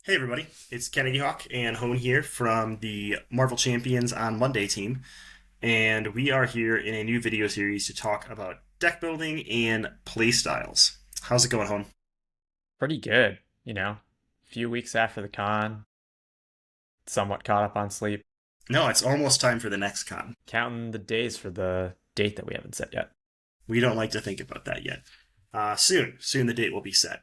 Hey everybody, it's KennedyHawk and Hone here from the Marvel Champions on Monday team, and we are here in a new video series to talk about deck building and playstyles. How's it going, Hone? Pretty good, A few weeks after the con, somewhat caught up on sleep, No, it's almost time for the next con. counting the days for the date that we haven't set yet. We don't like to think about that yet. Soon the date will be set.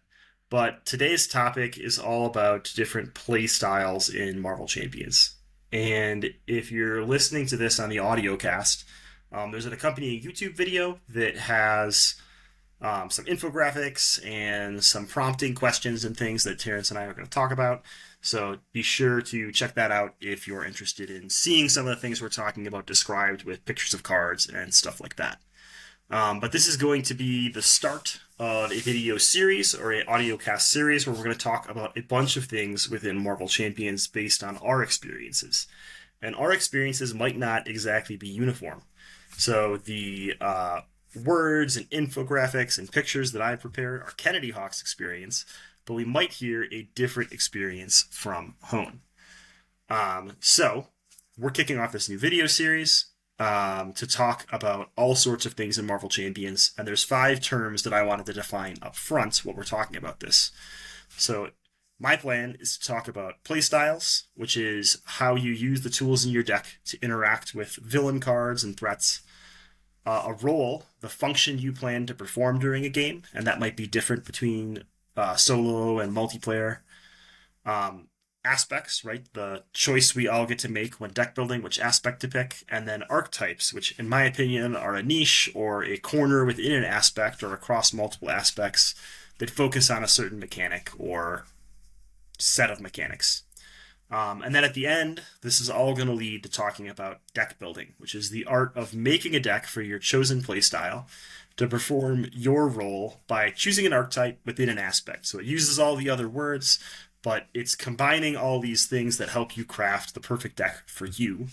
But today's topic is all about different playstyles in Marvel Champions. And if you're listening to this on the audiocast, there's an accompanying YouTube video that has some infographics and some prompting questions and things that Terrence and I are going to talk about. So be sure to check that out if you're interested in seeing some of the things we're talking about described with pictures of cards and stuff like that. But this is going to be the start of a video series or an audiocast series where we're going to talk about a bunch of things within Marvel Champions based on our experiences. And our experiences might not exactly be uniform. So the words and infographics and pictures that I prepared are KennedyHawk's experience, but we might hear a different experience from Hone. So we're kicking off this new video series to talk about all sorts of things in Marvel Champions, and there's 5 terms that I wanted to define up front while we're talking about this. So my plan is to talk about playstyles, which is how you use the tools in your deck to interact with villain cards and threats. A role, the function you plan to perform during a game, and that might be different between solo and multiplayer. Aspects, right? The choice we all get to make when deck building, which aspect to pick, and then archetypes, which in my opinion are a niche or a corner within an aspect or across multiple aspects that focus on a certain mechanic or set of mechanics. And then at the end, this is all going to lead to talking about deck building, which is the art of making a deck for your chosen playstyle to perform your role by choosing an archetype within an aspect. So it uses all the other words, but it's combining all these things that help you craft the perfect deck for you,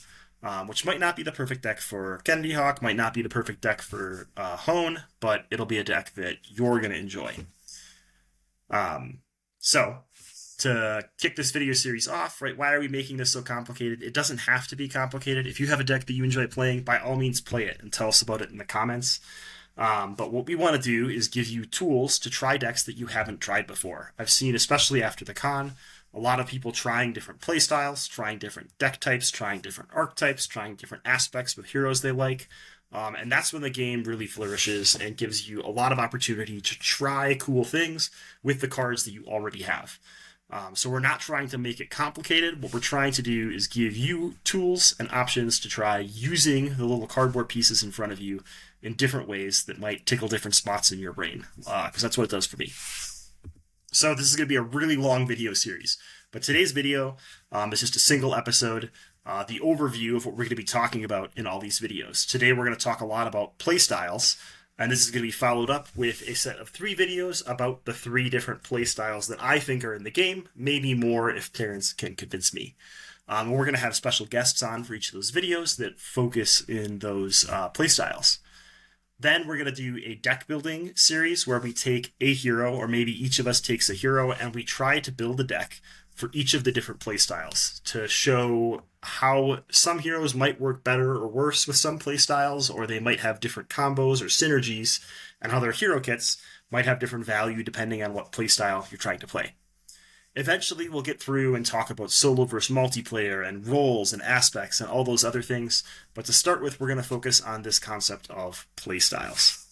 which might not be the perfect deck for KennedyHawk, might not be the perfect deck for Hone, but it'll be a deck that you're going to enjoy. So, to kick this video series off, right, why are we making this so complicated? It doesn't have to be complicated. If you have a deck that you enjoy playing, by all means play it and tell us about it in the comments. But what we want to do is give you tools to try decks that you haven't tried before. I've seen, especially after the con, a lot of people trying different playstyles, trying different deck types, trying different archetypes, trying different aspects with heroes they like. And that's when the game really flourishes and gives you a lot of opportunity to try cool things with the cards that you already have. So we're not trying to make it complicated. What we're trying to do is give you tools and options to try using the little cardboard pieces in front of you in different ways that might tickle different spots in your brain, because that's what it does for me. So this is going to be a really long video series, but today's video is just a single episode, the overview of what we're going to be talking about in all these videos. Today we're going to talk a lot about playstyles, and this is going to be followed up with a set of 3 videos about the 3 different playstyles that I think are in the game, maybe more if Terrence can convince me. We're going to have special guests on for each of those videos that focus in those playstyles. Then we're going to do a deck building series where we take a hero, or maybe each of us takes a hero, and we try to build a deck for each of the different playstyles to show how some heroes might work better or worse with some playstyles, or they might have different combos or synergies, and how their hero kits might have different value depending on what playstyle you're trying to play. Eventually, we'll get through and talk about solo versus multiplayer and roles and aspects and all those other things. But to start with, we're going to focus on this concept of playstyles.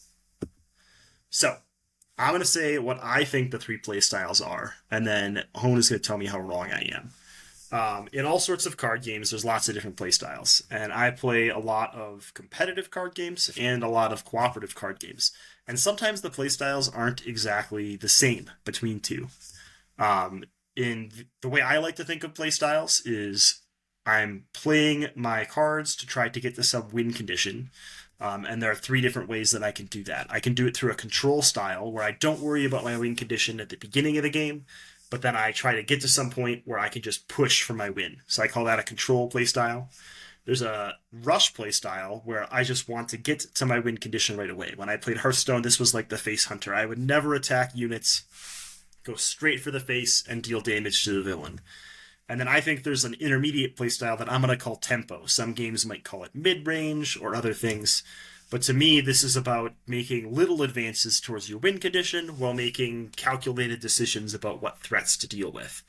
So, I'm going to say what I think the 3 playstyles are, and then Hone is going to tell me how wrong I am. In all sorts of card games, there's lots of different playstyles, and I play a lot of competitive card games and a lot of cooperative card games. And sometimes the playstyles aren't exactly the same between 2. In the way I like to think of playstyles is I'm playing my cards to try to get to some win condition, and there are 3 different ways that I can do that. I can do it through a control style where I don't worry about my win condition at the beginning of the game, but then I try to get to some point where I can just push for my win. So I call that a control playstyle. There's a rush playstyle where I just want to get to my win condition right away. When I played Hearthstone, this was like the face hunter. I would never attack units go straight for the face and deal damage to the villain. And then I think there's an intermediate playstyle that I'm going to call tempo. Some games might call it mid-range or other things. But to me, this is about making little advances towards your win condition while making calculated decisions about what threats to deal with.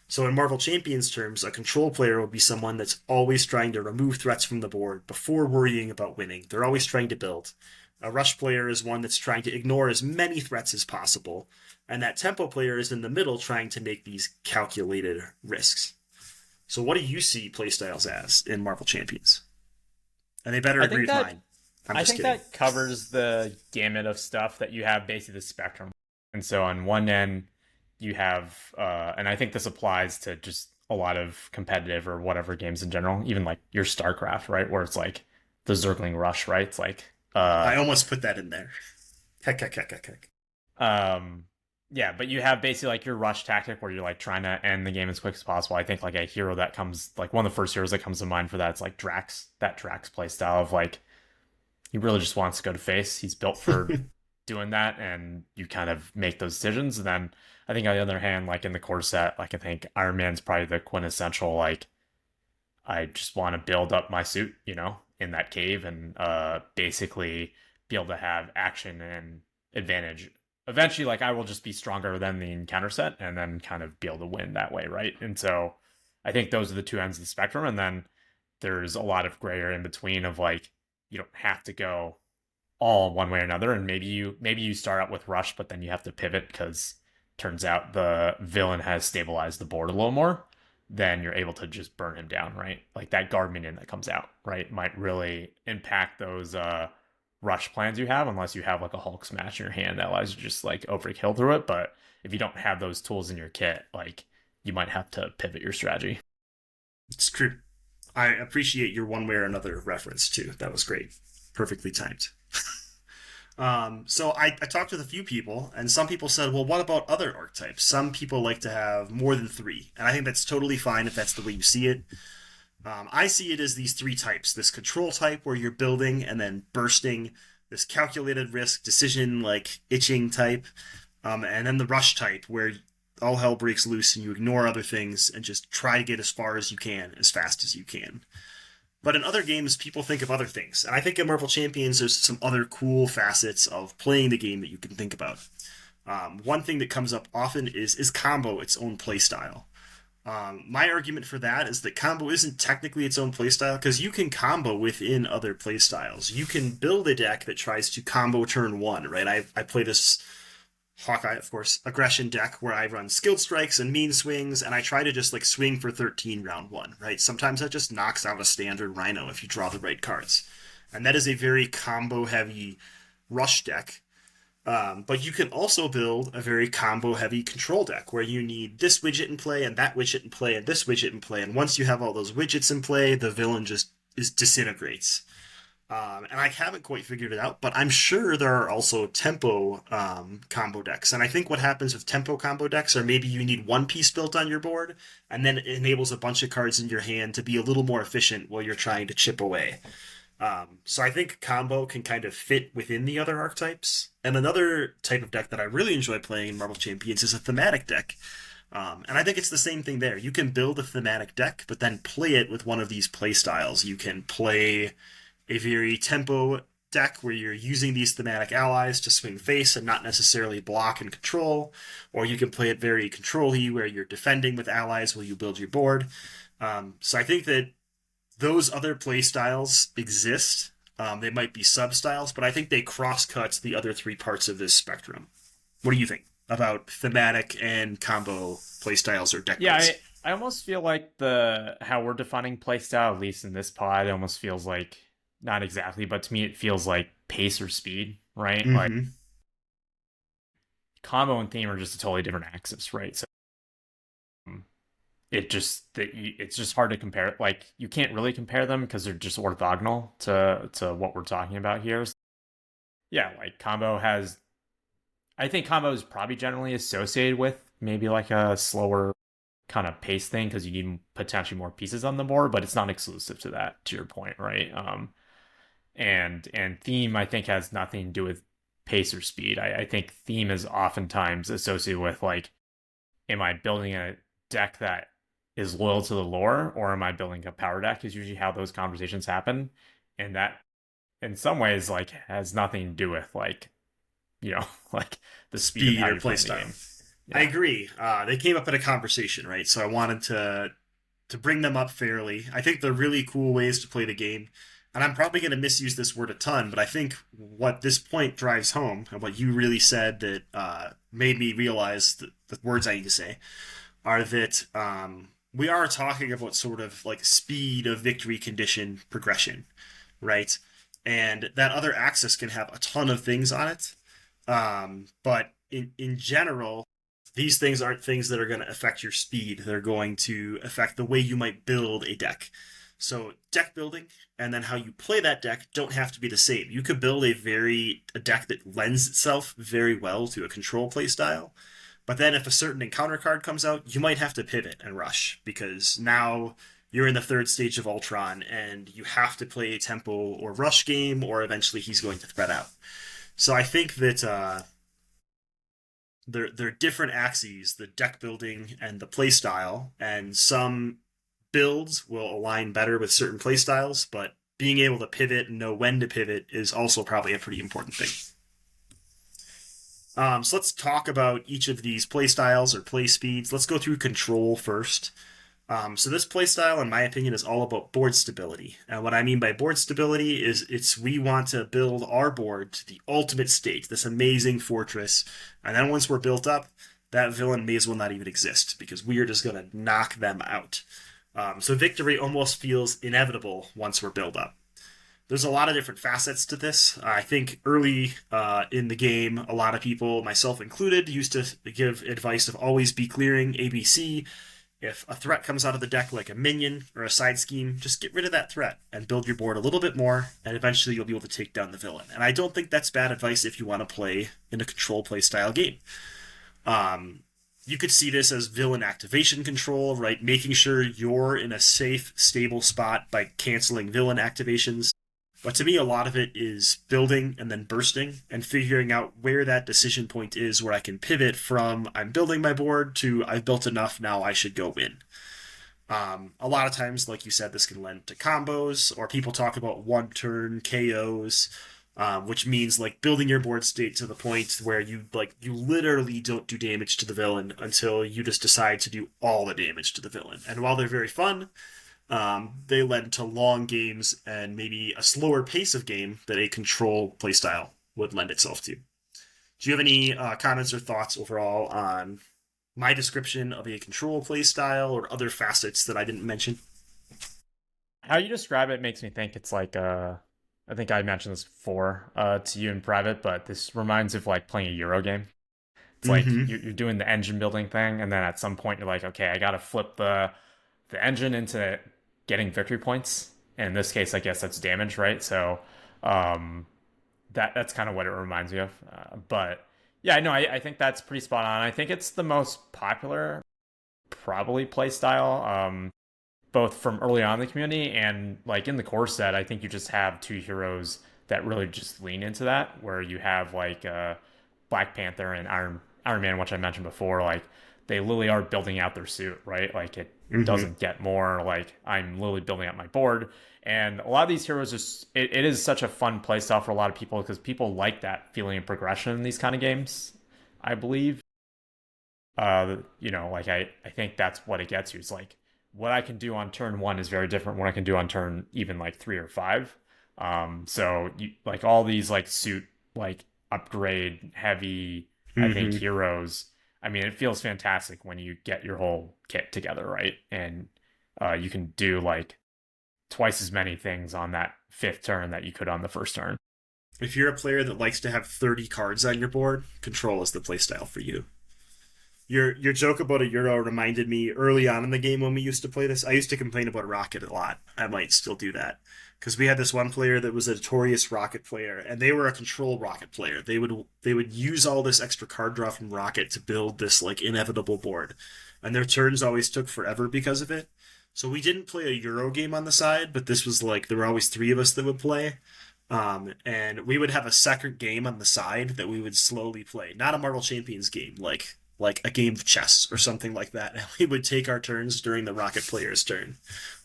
So in Marvel Champions terms, a control player will be someone that's always trying to remove threats from the board before worrying about winning. They're always trying to build. A rush player is one that's trying to ignore as many threats as possible. And that tempo player is in the middle trying to make these calculated risks. So what do you see playstyles as in Marvel Champions? And they better agree with mine. I think that covers the gamut of stuff that you have, basically the spectrum. And so on one end, you have, and I think this applies to just a lot of competitive or whatever games in general, even like your StarCraft, right? Where it's like the Zergling Rush, right? It's like... I almost put that in there. Heck. Yeah, but you have basically like your rush tactic where you're like trying to end the game as quick as possible. I think like a hero that comes, like one of the first heroes that comes to mind for that, it's like Drax. That Drax playstyle of like, he really just wants to go to face. He's built for doing that, and you kind of make those decisions. And then I think on the other hand, like in the core set, like I think Iron Man's probably the quintessential, like, I just want to build up my suit, in that cave and basically be able to have action and advantage. Eventually, like, I will just be stronger than the encounter set and then kind of be able to win that way, right? And so I think those are the two ends of the spectrum. And then there's a lot of gray area in between of like, you don't have to go all one way or another. And maybe you start out with rush, but then you have to pivot because turns out the villain has stabilized the board a little more. Then you're able to just burn him down, right? Like that guard minion that comes out, right, might really impact those rush plans you have, unless you have like a Hulk smash in your hand that allows you to just like overkill through it. But if you don't have those tools in your kit, like you might have to pivot your strategy. It's true. I appreciate your one way or another reference too. That was great. Perfectly timed. So I talked with a few people, and some people said, well, what about other archetypes? Some people like to have more than 3, and I think that's totally fine if that's the way you see it. I see it as these 3 types. This control type where you're building and then bursting, this calculated risk, decision, like itching type, and then the rush type where all hell breaks loose and you ignore other things and just try to get as far as you can, as fast as you can. But in other games, people think of other things. And I think in Marvel Champions, there's some other cool facets of playing the game that you can think about. One thing that comes up often is combo its own playstyle. My argument for that is that combo isn't technically its own playstyle because you can combo within other playstyles. You can build a deck that tries to combo turn 1, right? I play this Hawkeye, of course, aggression deck where I run skilled strikes and mean swings, and I try to just like swing for 13 round 1, right? Sometimes that just knocks out a standard Rhino if you draw the right cards. And that is a very combo-heavy rush deck. But you can also build a very combo-heavy control deck where you need this widget in play and that widget in play and this widget in play. And once you have all those widgets in play, the villain just disintegrates. And I haven't quite figured it out, but I'm sure there are also tempo combo decks. And I think what happens with tempo combo decks are maybe you need one piece built on your board, and then it enables a bunch of cards in your hand to be a little more efficient while you're trying to chip away. So I think combo can kind of fit within the other archetypes. And another type of deck that I really enjoy playing in Marvel Champions is a thematic deck. And I think it's the same thing there. You can build a thematic deck, but then play it with one of these play styles. You can play a very tempo deck where you're using these thematic allies to swing face and not necessarily block and control, or you can play it very control-y where you're defending with allies while you build your board. So I think that those other play styles exist. They might be sub-styles, but I think they cross-cut the other 3 parts of this spectrum. What do you think about thematic and combo play styles or deck builds? I almost feel like how we're defining playstyle, at least in this pod, it almost feels like, not exactly, but to me it feels like pace or speed, right? Mm-hmm. Like combo and theme are just a totally different axis, right? So it's just hard to compare. Like you can't really compare them because they're just orthogonal to what we're talking about here. Yeah, like I think combo is probably generally associated with maybe like a slower kind of pace thing because you need potentially more pieces on the board, but it's not exclusive to that, to your point, right? And theme I think has nothing to do with pace or speed. I think theme is oftentimes associated with like am I building a deck that is loyal to the lore, or am I building a power deck? Is usually how those conversations happen, and that in some ways like has nothing to do with like like the speed of Speed how or you're play playing the style. game. I Yeah. agree. They came up in a conversation, right? So I wanted to bring them up fairly. I think they're really cool ways to play the game. And I'm probably going to misuse this word a ton, but I think what this point drives home, and what you really said that made me realize the words I need to say, are that we are talking about sort of like speed of victory condition progression, right? And that other axis can have a ton of things on it. But in general, these things aren't things that are going to affect your speed. They're going to affect the way you might build a deck. So deck building and then how you play that deck don't have to be the same. You could build a deck that lends itself very well to a control play style, but then if a certain encounter card comes out, you might have to pivot and rush because now you're in the third stage of Ultron and you have to play a tempo or rush game, or eventually he's going to thread out. So I think that they're different axes, the deck building and the play style, and some builds will align better with certain play styles, but being able to pivot and know when to pivot is also probably a pretty important thing. So let's talk about each of these play styles or play speeds. Let's go through control first. So this playstyle, in my opinion, is all about board stability. And what I mean by board stability is we want to build our board to the ultimate state, this amazing fortress. And then once we're built up, that villain may as well not even exist because we are just going to knock them out. So victory almost feels inevitable once we're built up. There's a lot of different facets to this. I think early in the game, a lot of people, myself included, used to give advice of always be clearing ABC. If a threat comes out of the deck like a minion or a side scheme, just get rid of that threat and build your board a little bit more, and eventually you'll be able to take down the villain. And I don't think that's bad advice if you want to play in a control play style game. You could see this as villain activation control, right? Making sure you're in a safe, stable spot by canceling villain activations. But to me, a lot of it is building and then bursting and figuring out where that decision point is where I can pivot from I'm building my board to I've built enough, now I should go win. A lot of times, like you said, this can lend to combos, or people talk about one turn KOs, which means like building your board state to the point where you literally don't do damage to the villain until you just decide to do all the damage to the villain. And while they're very fun, they led to long games and maybe a slower pace of game that a control playstyle would lend itself to. Do you have any comments or thoughts overall on my description of a control playstyle or other facets that I didn't mention? How you describe it makes me think it's like I think I mentioned this before to you in private, but this reminds of like playing a Euro game. It's like Mm-hmm. you're doing the engine building thing, and then at some point you're like, okay, I got to flip the engine into getting victory points. And in this case, I guess that's damage, right? So um, that's kind of what it reminds me of. But yeah, no, I think that's pretty spot on. I think it's the most popular, probably play style, both from early on in the community and like in the core set. I think you just have two heroes that really just lean into that, where you have like Black Panther and Iron Man, which I mentioned before. Like they literally are building out their suit, right? Like it Mm-hmm. doesn't get more. Like I'm literally building out my board. And a lot of these heroes just it is such a fun play style for a lot of people because people like that feeling of progression in these kind of games, I believe. Like I think that's what it gets you. It's like what I can do on turn one is very different what I can do on turn even like three or five. So you like all these like suit like upgrade heavy, I think Mm-hmm. heroes. I mean, it feels fantastic when you get your whole kit together, right? And you can do like twice as many things on that fifth turn that you could on the first turn. If you're a player that likes to have 30 cards on your board, control is the playstyle for you. Your joke about a Euro reminded me early on in the game when we used to play this. I used to complain about Rocket a lot. I might still do that because we had this one player that was a notorious Rocket player, and they were a control Rocket player. They would use all this extra card draw from Rocket to build this like inevitable board, and their turns always took forever because of it. So we didn't play a Euro game on the side, but this was like there were always three of us that would play. And we would have a second game on the side that we would slowly play. Not a Marvel Champions game, like like a game of chess or something like that. And we would take our turns during the rocket player's turn.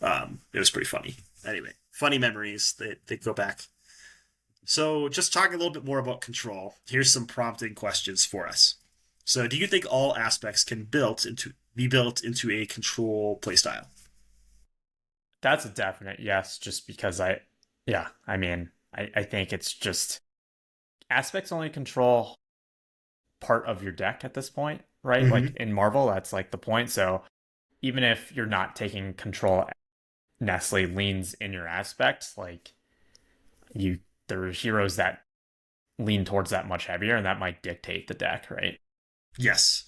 It was pretty funny. Anyway, funny memories. They go back. So, just talking a little bit more about control, here's some prompting questions for us. So, do you think all aspects can be built into a control playstyle? That's a definite yes, just because yeah, I mean, I think it's just aspects only control part of your deck at this point, right? Like Mm-hmm. in Marvel, that's like the point. So even if you're not taking control, Nestle leans in your aspect, like you, there are heroes that lean towards that much heavier, and that might dictate the deck, right? Yes.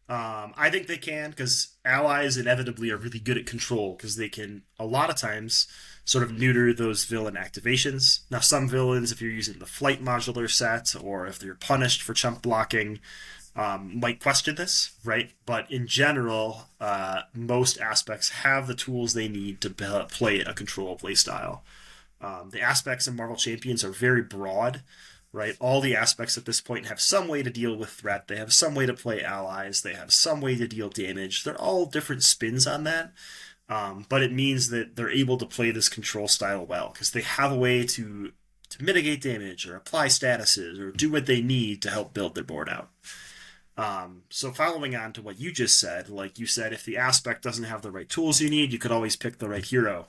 I think they can because allies inevitably are really good at control because they can, a lot of times, sort of neuter those villain activations. Now, some villains, if you're using the flight modular set or if they're punished for chump blocking, might question this, right? But in general, most aspects have the tools they need to play a control playstyle. The aspects in Marvel Champions are very broad, right? All the aspects at this point have some way to deal with threat. They have some way to play allies. They have some way to deal damage. They're all different spins on that. But it means that they're able to play this control style well because they have a way to mitigate damage or apply statuses or do what they need to help build their board out. So following on to what you just said, like you said, if the aspect doesn't have the right tools you need, you could always pick the right hero.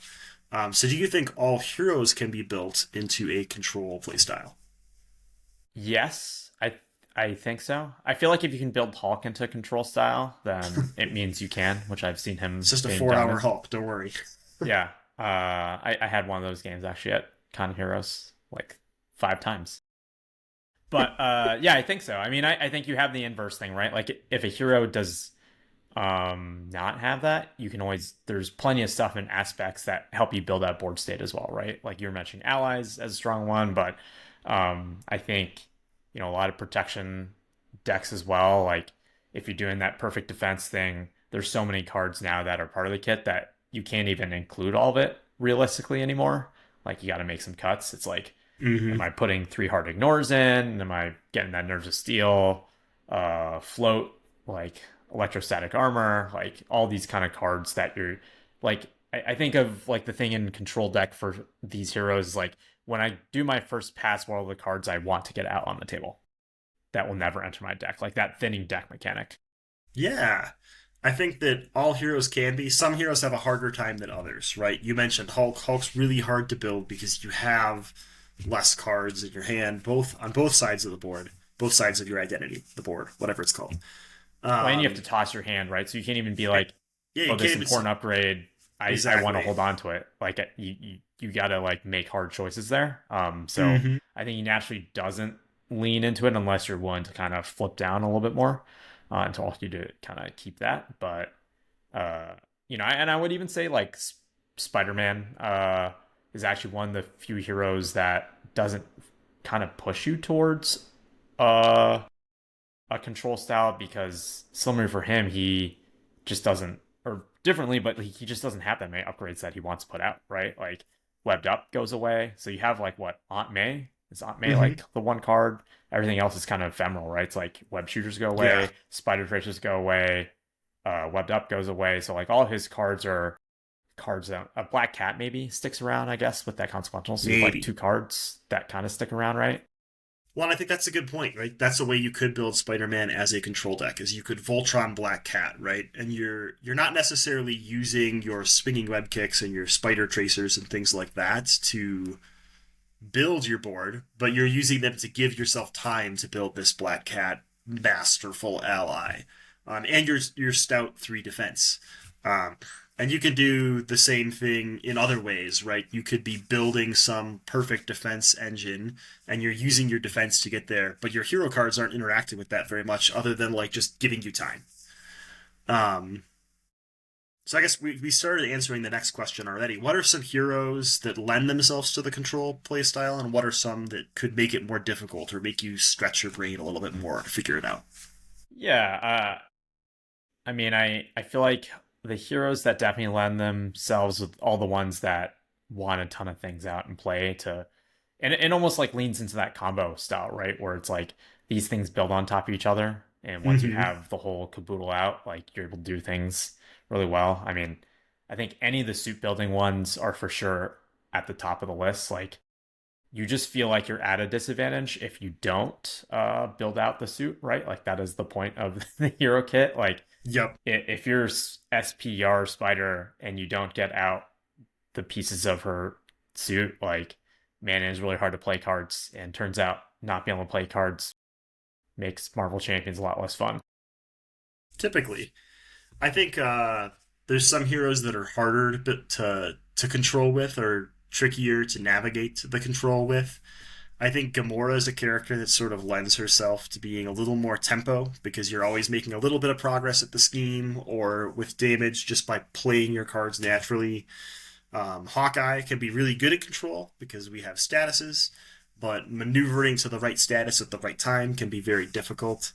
So do you think all heroes can be built into a control playstyle? Yes, I think so. I feel like if you can build Hulk into control style, then it means you can, which I've seen him It's just a being 4 hour done. Hulk, don't worry. Yeah. I had one of those games actually at Con Heroes like 5 times. But yeah, I think so. I mean, I think you have the inverse thing, right? Like if a hero does not have that, you can always, there's plenty of stuff and aspects that help you build out board state as well, right? Like you're mentioning allies as a strong one, but I think a lot of protection decks as well. Like if you're doing that perfect defense thing, there's so many cards now that are part of the kit that you can't even include all of it realistically anymore. Like you got to make some cuts. It's like, am Mm-hmm. I putting 3 hard ignores in? Am I getting that nerves of steel, float, like electrostatic armor, like all these kind of cards that you're like. I think of like the thing in control deck for these heroes, like when I do my first pass, what are the cards I want to get out on the table that will never enter my deck, like that thinning deck mechanic. Yeah. I think that all heroes can be. Some heroes have a harder time than others, right? You mentioned Hulk. Hulk's really hard to build because you have less cards in your hand, both on both sides of the board, both sides of your identity, the board, whatever it's called. Well, and you have to Um, toss your hand, right? So you can't even be like, yeah, you oh, this can't even important upgrade, I want to exactly. hold on to it. Like you gotta like make hard choices there. So Hmm. I think he naturally doesn't lean into it unless you're willing to kind of flip down a little bit more, and to also to kind of keep that. But uh, and I would even say like Spider-Man is actually one of the few heroes that doesn't kind of push you towards uh a control style because similar for him, he just doesn't, or differently, but he just doesn't have that many upgrades that he wants to put out, right? Like webbed up goes away. So you have like what, Aunt May? Is Aunt May Hmm. like the one card? Everything else is kind of ephemeral, right? It's like web shooters go Yeah, away, spider tracers go away, webbed up goes away. So like all his cards are cards that a black cat maybe sticks around, I guess, with that consequential. So you have like maybe. 2 cards that kind of stick around, right? Well, and I think that's a good point, right? That's a way you could build Spider-Man as a control deck, is you could Voltron Black Cat, right? And you're not necessarily using your swinging web kicks and your spider tracers and things like that to build your board, but you're using them to give yourself time to build this Black Cat masterful ally, and your stout 3 defense. Um, and you can do the same thing in other ways, right? You could be building some perfect defense engine, and you're using your defense to get there, but your hero cards aren't interacting with that very much, other than like just giving you time. Um, so I guess we started answering the next question already. What are some heroes that lend themselves to the control playstyle, and what are some that could make it more difficult or make you stretch your brain a little bit more to figure it out? Yeah, I mean, I feel like the heroes that definitely lend themselves with all the ones that want a ton of things out and play to, and it almost like leans into that combo style, right? Where it's like these things build on top of each other. And once you Hmm. have the whole caboodle out, like you're able to do things really well. I mean, I think any of the suit building ones are for sure at the top of the list. Like you just feel like you're at a disadvantage if you don't build out the suit, right? Like that is the point of the hero kit. Like Yep. if you're SPR Spider and you don't get out the pieces of her suit, like man, it is really hard to play cards. And turns out not being able to play cards makes Marvel Champions a lot less fun. Typically, I think there's some heroes that are harder to control with, or trickier to navigate the control with. I think Gamora is a character that sort of lends herself to being a little more tempo because you're always making a little bit of progress at the scheme or with damage just by playing your cards naturally. Hawkeye can be really good at control because we have statuses, but maneuvering to the right status at the right time can be very difficult.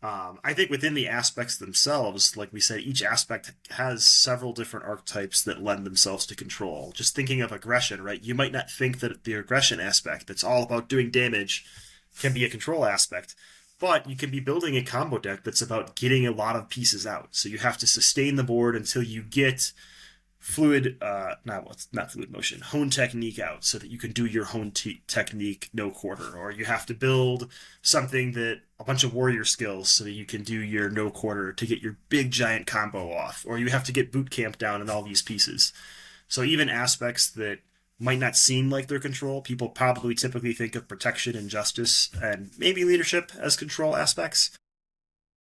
I think within the aspects themselves, like we said, each aspect has several different archetypes that lend themselves to control. Just thinking of aggression, right? You might not think that the aggression aspect, that's all about doing damage, can be a control aspect. But you can be building a combo deck that's about getting a lot of pieces out. So you have to sustain the board until you get not fluid motion, hone technique out so that you can do your technique no quarter, or you have to build something that a bunch of warrior skills so that you can do your no quarter to get your big giant combo off, or you have to get boot camp down in all these pieces. So even aspects that might not seem like they're control, people probably typically think of protection and justice and maybe leadership as control aspects,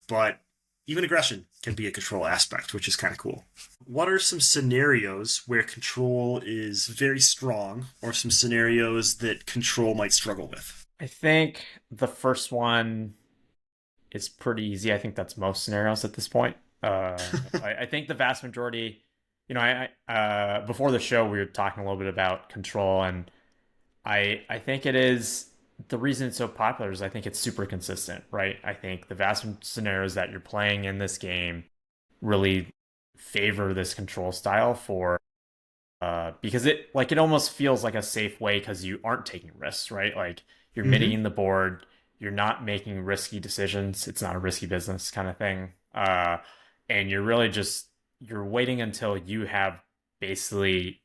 but even aggression can be a control aspect, which is kind of cool. What are some scenarios where control is very strong, or some scenarios that control might struggle with? I think the first one is pretty easy. I think that's most scenarios at this point. I think the vast majority, before the show we were talking a little bit about control, and I think it is the reason it's so popular is I think it's super consistent, right? I think the vast scenarios that you're playing in this game really favor this control style for because it almost feels like a safe way because you aren't taking risks, right? Like you're Mm-hmm. mitigating the board, you're not making risky decisions. It's not a risky business kind of thing. And you're really just you're waiting until you have basically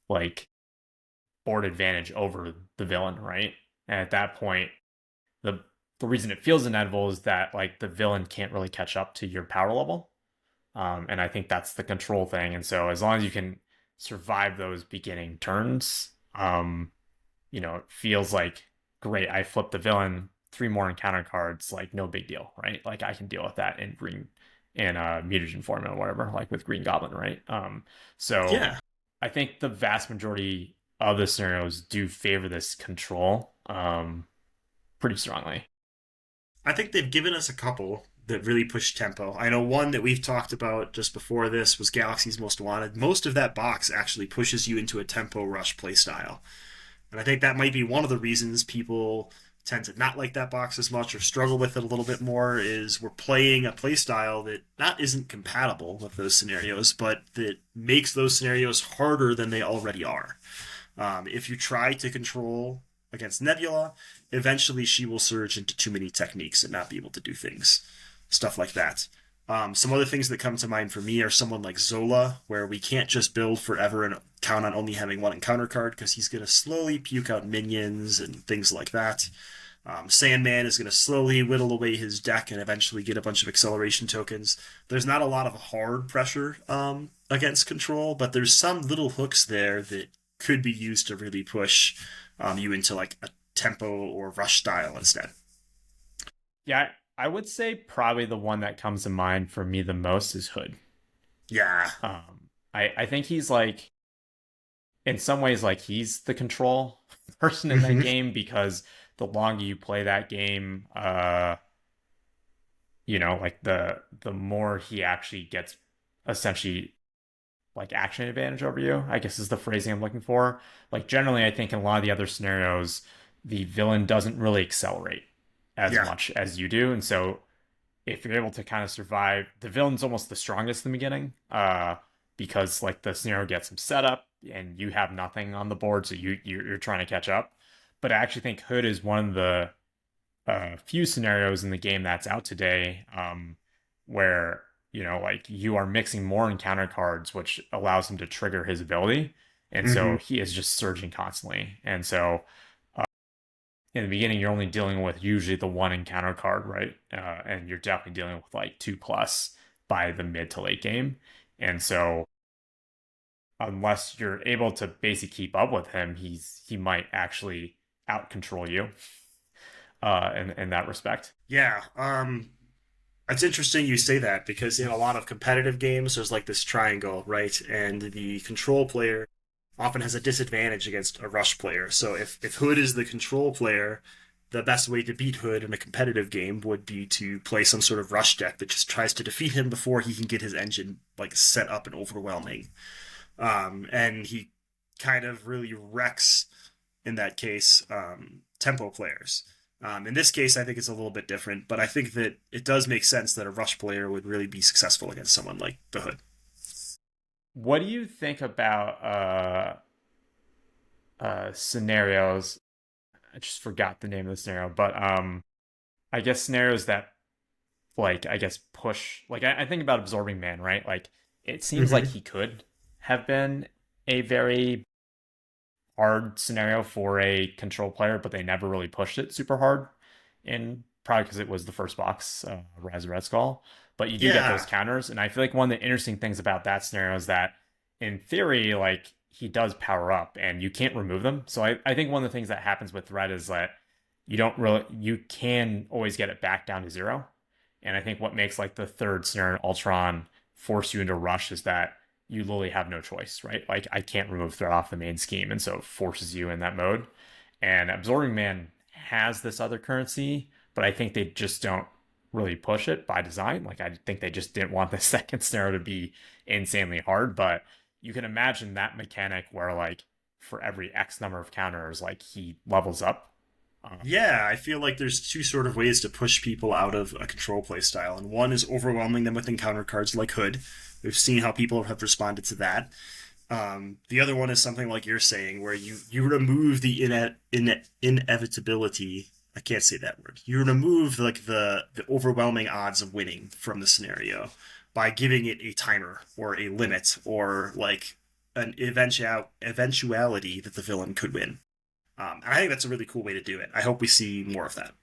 like board advantage over the villain, right? And at that point, the the reason it feels inevitable is that like the villain can't really catch up to your power level. And I think that's the control thing. And so as long as you can survive those beginning turns, it feels like great. I flipped the villain, three more encounter cards, like no big deal, right? Like I can deal with that in green in mutagen form or whatever, like with Green Goblin, right? So Yeah, I think the vast majority of the scenarios do favor this control pretty strongly. I think they've given us a couple that really push tempo. I know one that we've talked about just before this was Galaxy's Most Wanted. Most of that box actually pushes you into a tempo rush playstyle. And I think that might be one of the reasons people tend to not like that box as much or struggle with it a little bit more is we're playing a playstyle that not isn't compatible with those scenarios, but that makes those scenarios harder than they already are. If you try to control against Nebula, eventually she will surge into too many techniques and not be able to do things. Stuff like that. Some other things that come to mind for me are someone like Zola, where we can't just build forever and count on only having one encounter card because he's going to slowly puke out minions and things like that. Sandman is going to slowly whittle away his deck and eventually get a bunch of acceleration tokens. There's not a lot of hard pressure against control, but there's some little hooks there that could be used to really push you into like a tempo or rush style instead. Yeah, I would say probably the one that comes to mind for me the most is Hood. Yeah. I think he's like in some ways like he's the control person in that Mm-hmm. game because the longer you play that game, like the more he actually gets essentially like action advantage over you, I guess is the phrasing I'm looking for. Like generally I think in a lot of the other scenarios, the villain doesn't really accelerate as Yeah. much as you do. And so if you're able to kind of survive, the villain's almost the strongest in the beginning, because like the scenario gets some setup and you have nothing on the board, so you're trying to catch up. But I actually think Hood is one of the a few scenarios in the game that's out today, where like you are mixing more encounter cards, which allows him to trigger his ability, and Hmm. so he is just surging constantly. And so in the beginning, you're only dealing with usually the one encounter card, right? And you're definitely dealing with like 2+ by the mid to late game, and so unless you're able to basically keep up with him, he might actually out control you in that respect. Yeah, it's interesting you say that because in a lot of competitive games, there's like this triangle, right? And the control player often has a disadvantage against a rush player. So if Hood is the control player, the best way to beat Hood in a competitive game would be to play some sort of rush deck that just tries to defeat him before he can get his engine like set up and overwhelming. And he kind of really wrecks in that case tempo players. In this case, I think it's a little bit different, but I think that it does make sense that a rush player would really be successful against someone like the Hood. What do you think about scenarios? I just forgot the name of the scenario, but I guess scenarios that like I guess push like I think about absorbing man, right? Like it seems like Mm-hmm. he could have been a very hard scenario for a control player, but they never really pushed it super hard in probably because it was the first box, Rise of Red Skull. But you do get those Yeah, counters, and I feel like one of the interesting things about that scenario is that in theory, like he does power up and you can't remove them. So I think one of the things that happens with Red is that you can always get it back down to zero. And I think what makes like the third scenario in Ultron force you into rush is that you literally have no choice, right? Like I can't remove threat off the main scheme, and so it forces you in that mode. And Absorbing Man has this other currency, but I think they just don't really push it by design. Like I think they just didn't want the second scenario to be insanely hard. But you can imagine that mechanic where like for every X number of counters, like he levels up. yeah. I feel like there's two sort of ways to push people out of a control play style, and one is overwhelming them with encounter cards like Hood. We've seen how people have responded to that. The other one is something like you're saying, where you remove the inevitability. I can't say that word. You remove like the overwhelming odds of winning from the scenario by giving it a timer or a limit or like an eventuality that the villain could win. And I think that's a really cool way to do it. I hope we see more of that.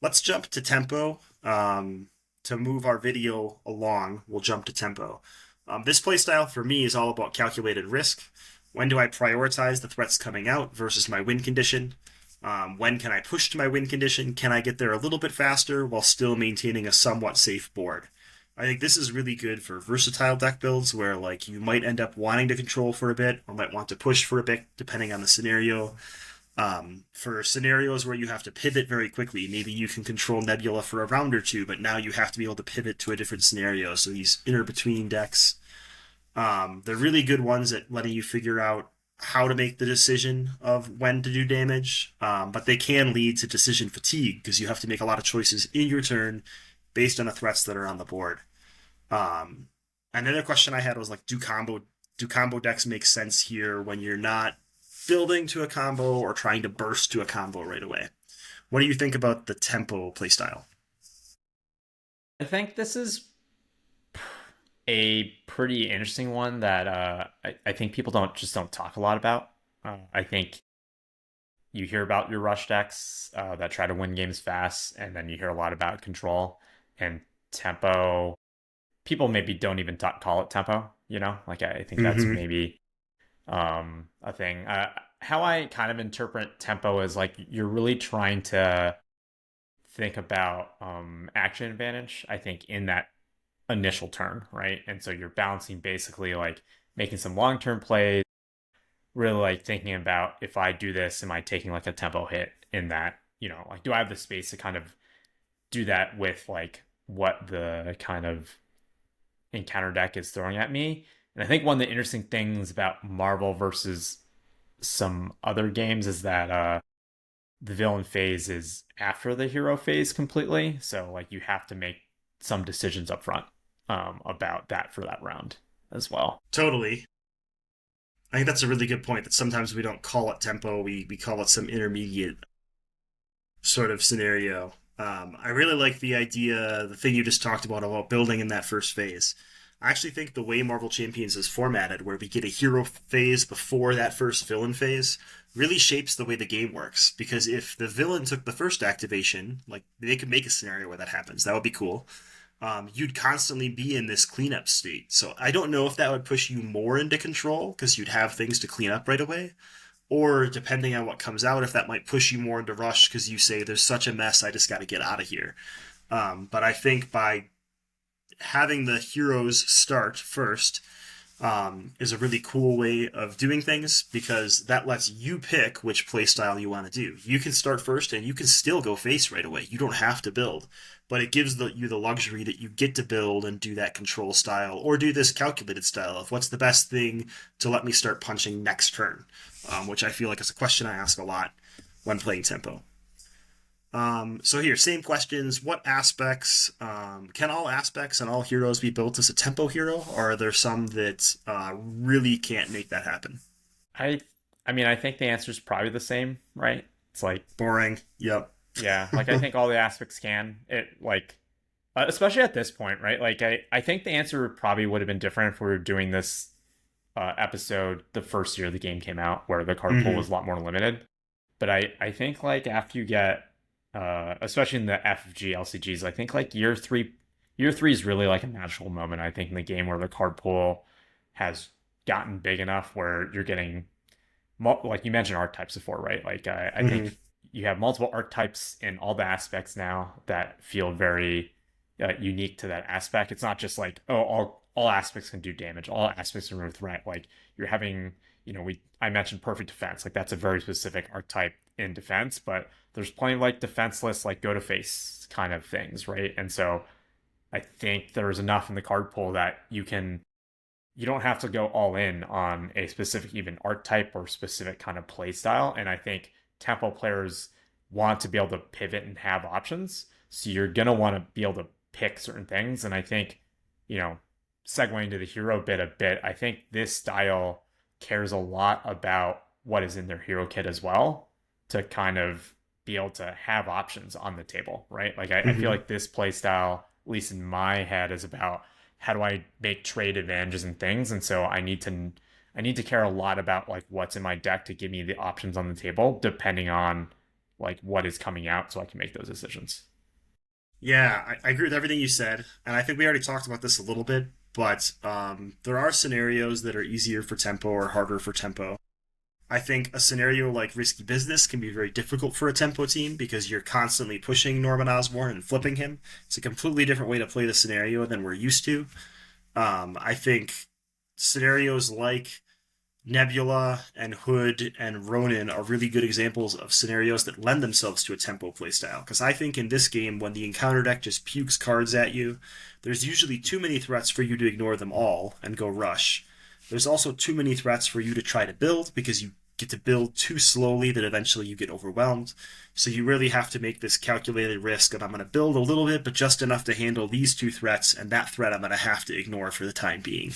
Let's jump to tempo. To move our video along, we'll jump to tempo. This playstyle for me is all about calculated risk. When do I prioritize the threats coming out versus my win condition? When can I push to my win condition? Can I get there a little bit faster while still maintaining a somewhat safe board? I think this is really good for versatile deck builds where like you might end up wanting to control for a bit or might want to push for a bit depending on the scenario. For scenarios where you have to pivot very quickly, maybe you can control Nebula for a round or two, but now you have to be able to pivot to a different scenario. So these inter between decks, they're really good ones at letting you figure out how to make the decision of when to do damage, but they can lead to decision fatigue because you have to make a lot of choices in your turn based on the threats that are on the board. Um, Another question I had was like, do combo decks make sense here when you're not building to a combo or trying to burst to a combo right away? What do you think about the tempo playstyle? I think this is a pretty interesting one that I think people don't talk a lot about. I think you hear about your rush decks that try to win games fast, and then you hear a lot about control and tempo. People maybe don't even call it tempo. Like I think that's Mm-hmm. maybe a thing. How I kind of interpret tempo is like you're really trying to think about action advantage. I think in that initial turn, right? And so you're balancing basically like making some long term plays, really like thinking about if I do this, am I taking like a tempo hit in that, like do I have the space to kind of do that with like what the kind of encounter deck is throwing at me? And I think one of the interesting things about Marvel versus some other games is that the villain phase is after the hero phase completely. So like you have to make some decisions up front about that for that round as well. Totally. I think that's a really good point that sometimes we don't call it tempo, we call it some intermediate sort of scenario. I really like the idea, the thing you just talked about building in that first phase. I actually think the way Marvel Champions is formatted, where we get a hero phase before that first villain phase, really shapes the way the game works. Because if the villain took the first activation, like they could make a scenario where that happens, that would be cool. You'd constantly be in this cleanup state. So I don't know if that would push you more into control because you'd have things to clean up right away, or depending on what comes out, if that might push you more into rush because you say there's such a mess, I just got to get out of here. But I think by having the heroes start first is a really cool way of doing things because that lets you pick which playstyle you want to do. You can start first and you can still go face right away. You don't have to build, but it gives you the luxury that you get to build and do that control style or do this calculated style of what's the best thing to let me start punching next turn, which I feel like is a question I ask a lot when playing tempo. So here, same questions. What aspects can all aspects and all heroes be built as a tempo hero, or are there some that really can't make that happen? I I mean, I think the answer is probably the same, right? It's like, Boring. Yep. yeah, like I think all the aspects can. It like especially at this point, right? Like I think the answer probably would have been different if we were doing this episode the first year the game came out, where the card pool Hmm. was a lot more limited. But I think like after you get especially in the FFG LCGs, I think like year three is really like a magical moment, I think, in the game where the card pool has gotten big enough where you're getting like you mentioned archetypes before, right? Like I Hmm. think you have multiple archetypes in all the aspects now that feel very unique to that aspect. It's not just like, oh, all aspects can do damage, all aspects can remove threat. Like you're having, I mentioned perfect defense, like that's a very specific archetype in defense, but there's plenty of like defenseless, like go to face kind of things, right? And so I think there's enough in the card pool that you don't have to go all in on a specific even archetype or specific kind of play style. And I think tempo players want to be able to pivot and have options. So you're gonna want to be able to pick certain things. And I think, you know, segueing to the hero bit a bit, I think this style cares a lot about what is in their hero kit as well to kind of be able to have options on the table, right? Like I feel Hmm. like this play style, at least in my head, is about how do I make trade advantages and things. And so I need to care a lot about like what's in my deck to give me the options on the table depending on like what is coming out so I can make those decisions. Yeah, I agree with everything you said, and I think we already talked about this a little bit, but there are scenarios that are easier for tempo or harder for tempo. I think a scenario like Risky Business can be very difficult for a tempo team because you're constantly pushing Norman Osborn and flipping him. It's a completely different way to play the scenario than we're used to. I think scenarios like Nebula and Hood and Ronin are really good examples of scenarios that lend themselves to a tempo playstyle. Because I think in this game, when the encounter deck just pukes cards at you, there's usually too many threats for you to ignore them all and go rush. There's also too many threats for you to try to build because you get to build too slowly that eventually you get overwhelmed. So you really have to make this calculated risk of I'm going to build a little bit, but just enough to handle these two threats, and that threat I'm going to have to ignore for the time being.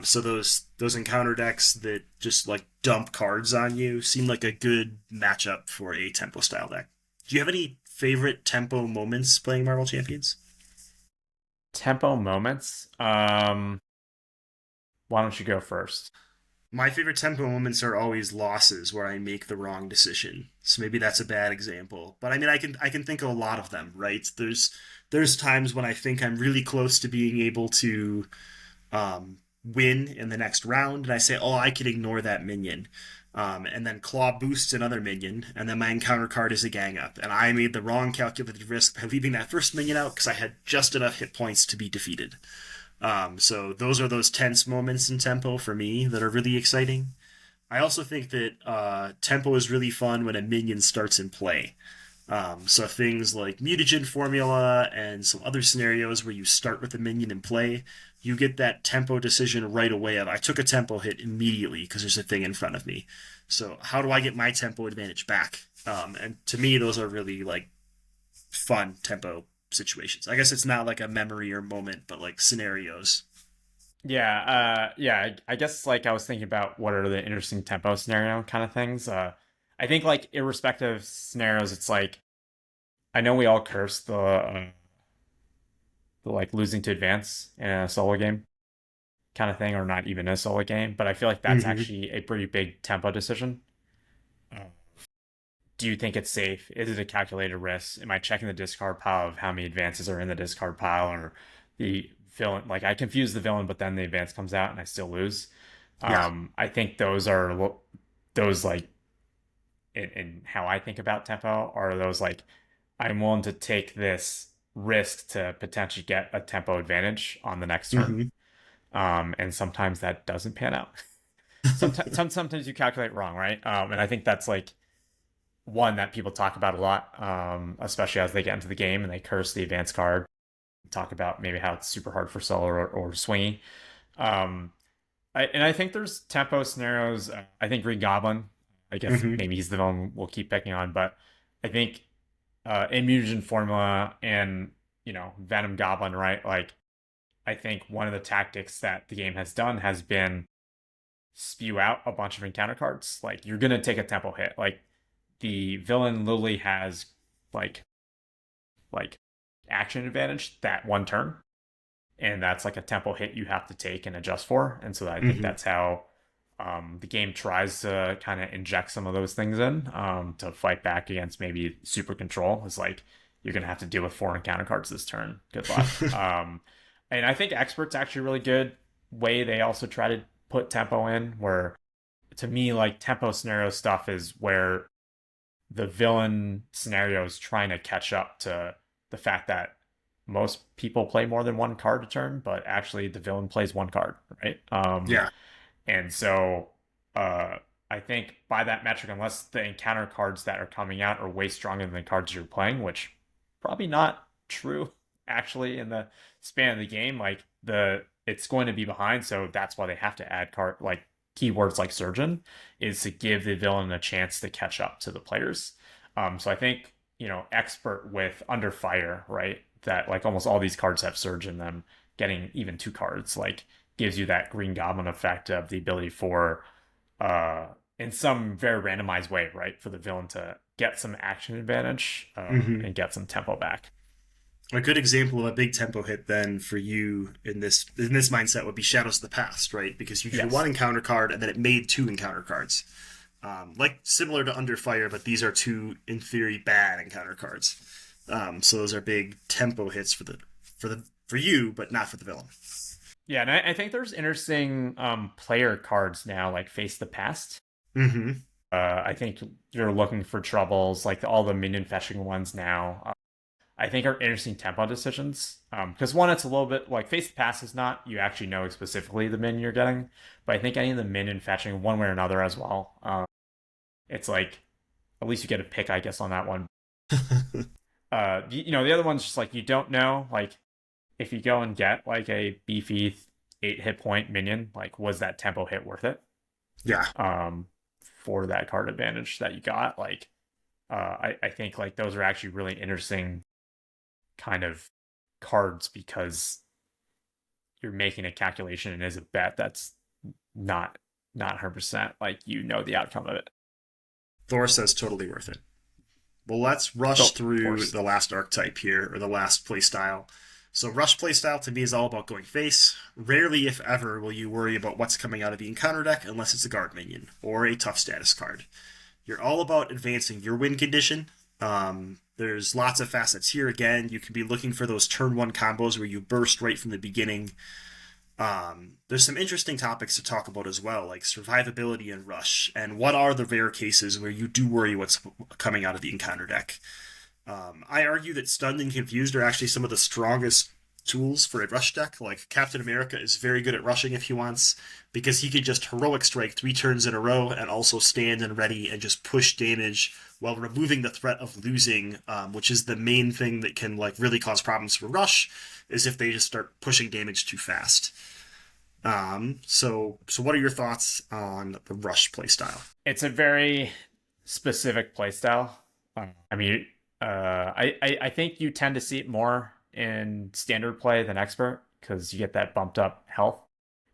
So those encounter decks that just like dump cards on you seem like a good matchup for a tempo style deck. Do you have any favorite tempo moments playing Marvel Champions? Tempo moments. Why don't you go first? My favorite tempo moments are always losses where I make the wrong decision. So maybe that's a bad example, but I mean I can think of a lot of them. Right? There's times when I think I'm really close to being able to win in the next round, and I say, oh, I can ignore that minion. And then Claw boosts another minion, and then my encounter card is a gang up. And I made the wrong calculated risk by leaving that first minion out because I had just enough hit points to be defeated. So those are those tense moments in tempo for me that are really exciting. I also think that tempo is really fun when a minion starts in play. So things like mutagen formula and some other scenarios where you start with a minion in play, you get that tempo decision right away of I took a tempo hit immediately because there's a thing in front of me. So how do I get my tempo advantage back? And to me, those are really like fun tempo situations. I guess it's not like a memory or moment, but like scenarios. Yeah, I guess like I was thinking about what are the interesting tempo scenario kind of things. I think like irrespective of scenarios, it's like I know we all curse the like losing to advance in a solo game kind of thing, or not even a solo game, but I feel like that's Hmm. actually a pretty big tempo decision. Oh. Do you think it's safe? Is it a calculated risk? Am I checking the discard pile of how many advances are in the discard pile, or the villain? Like I confuse the villain, but then the advance comes out and I still lose. Yeah. I think those like in how I think about tempo are those like I'm willing to take this risk to potentially get a tempo advantage on the next turn. Hmm. And sometimes that doesn't pan out. Sometimes you calculate wrong, right? And I think that's like one that people talk about a lot, especially as they get into the game and they curse the advanced card. Talk about maybe how it's super hard for solo or swingy. Um, I think there's tempo scenarios. I think Green Goblin, I guess Hmm. maybe he's the one we'll keep picking on, but I think in Mutagen Formula and Venom Goblin, right? Like I think one of the tactics that the game has done has been spew out a bunch of encounter cards. Like you're gonna take a tempo hit. Like the villain literally has like like action advantage that one turn, and that's like a tempo hit you have to take and adjust for. And so I think Hmm. that's how the game tries to kind of inject some of those things in to fight back against maybe super control. Is like you're gonna have to deal with 4 encounter cards this turn. Good luck. And I think expert's actually really good way they also try to put tempo in where to me like tempo scenario stuff is where the villain scenario is trying to catch up to the fact that most people play more than one card a turn, but actually the villain plays one card, right? Yeah. And so uh, I think by that metric, unless the encounter cards that are coming out are way stronger than the cards you're playing, which probably not true actually in the span of the game, like the it's going to be behind, so that's why they have to add card like keywords like surgeon is to give the villain a chance to catch up to the players. So I think expert with under fire, right? That like almost all these cards have surge in them. Getting even 2 cards like gives you that green goblin effect of the ability for uh in some very randomized way, right, for the villain to get some action advantage Hmm. and get some tempo back. A good example of a big tempo hit then for you in this mindset would be Shadows of the Past, right? Because you drew one Yes. encounter card and then it made 2 encounter cards. Like similar to Under Fire, but these are 2 in theory bad encounter cards. So those are big tempo hits for you, but not for the villain. Yeah, and I think there's interesting player cards now, like Face the Past. Hmm. I think you're looking for troubles, like all the minion fetching ones now. I think are interesting tempo decisions. Because one, it's a little bit like Face the Past is not you actually know specifically the minion you're getting, but I think any of the minion fetching one way or another as well. It's like at least you get a pick, I guess, on that one. The other one's just like you don't know, like if you go and get like a beefy 8 hit point minion, like was that tempo hit worth it? Yeah. Um, for that card advantage that you got, like I think like those are actually really interesting kind of cards because you're making a calculation and is a bet that's not 100% like the outcome of it. Thor says totally worth it. Well, let's So rush of through course, the last archetype here, or the last playstyle. So, rush playstyle to me is all about going face. Rarely, if ever, will you worry about what's coming out of the encounter deck unless it's a guard minion or a tough status card. You're all about advancing your win condition. There's lots of facets here. Again, you can be looking for those turn one combos where you burst right from the beginning. There's some interesting topics to talk about as well, like survivability and rush, and what are the rare cases where you do worry what's coming out of the encounter deck. I argue that stunned and confused are actually some of the strongest tools for a rush deck. Like Captain America is very good at rushing if he wants, because he can just heroic strike 3 turns in a row and also stand and ready and just push damage while removing the threat of losing, which is the main thing that can like really cause problems for rush, is if they just start pushing damage too fast. So what are your thoughts on the rush playstyle? it's a very specific playstyle. I mean, I think you tend to see it more in standard play than expert because you get that bumped up health,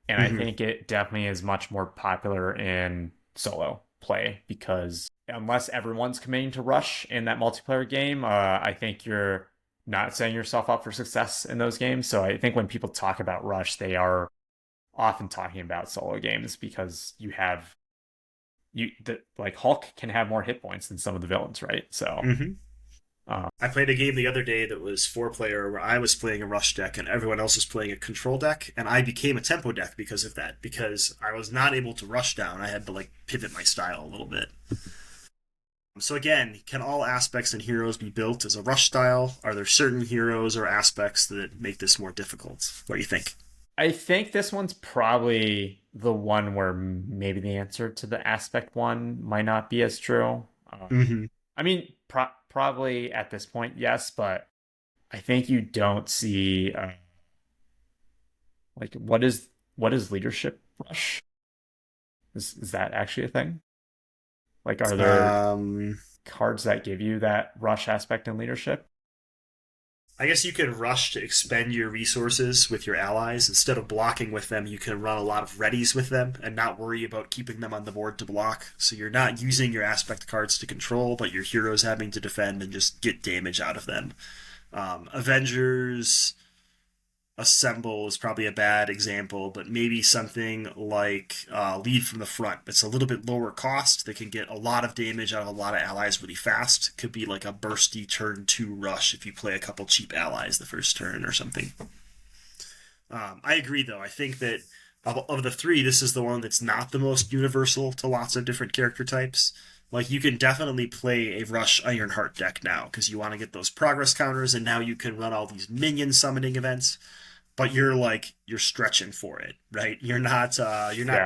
and I Mm-hmm. think it definitely is much more popular in solo. play, because unless everyone's committing to rush in that multiplayer game, I think you're not setting yourself up for success in those games. So I think when people talk about rush, they are often talking about solo games, because like Hulk can have more hit points than some of the villains, right? So I played a game the other day that was 4-player where I was playing a rush deck and everyone else was playing a control deck, and I became a tempo deck because of that, because I was not able to rush down. I had to like pivot my style a little bit. So again, can all aspects and heroes be built as a rush style? Are there certain heroes or aspects that make this more difficult? What do you think? I think this one's probably the one where maybe the answer to the aspect one might not be as true. Mm-hmm. I mean, probably at this point, yes, but I think you don't see like what is leadership rush? Is that actually a thing? Like, are there cards that give you that rush aspect in leadership? I guess you can rush to expend your resources with your allies. Instead of blocking with them, you can run a lot of readies with them and not worry about keeping them on the board to block. So you're not using your aspect cards to control, but your heroes having to defend and just get damage out of them. Avengers Assemble is probably a bad example, but maybe something like Lead from the Front. It's a little bit lower cost. They can get a lot of damage out of a lot of allies really fast. Could be like a bursty turn 2 rush if you play a couple cheap allies the first turn or something. I agree, though. I think that of the three, this is the one that's not the most universal to lots of different character types. Like, you can definitely play a Rush Ironheart deck now, because you want to get those progress counters, and now you can run all these minion summoning events. But you're stretching for it, right? You're not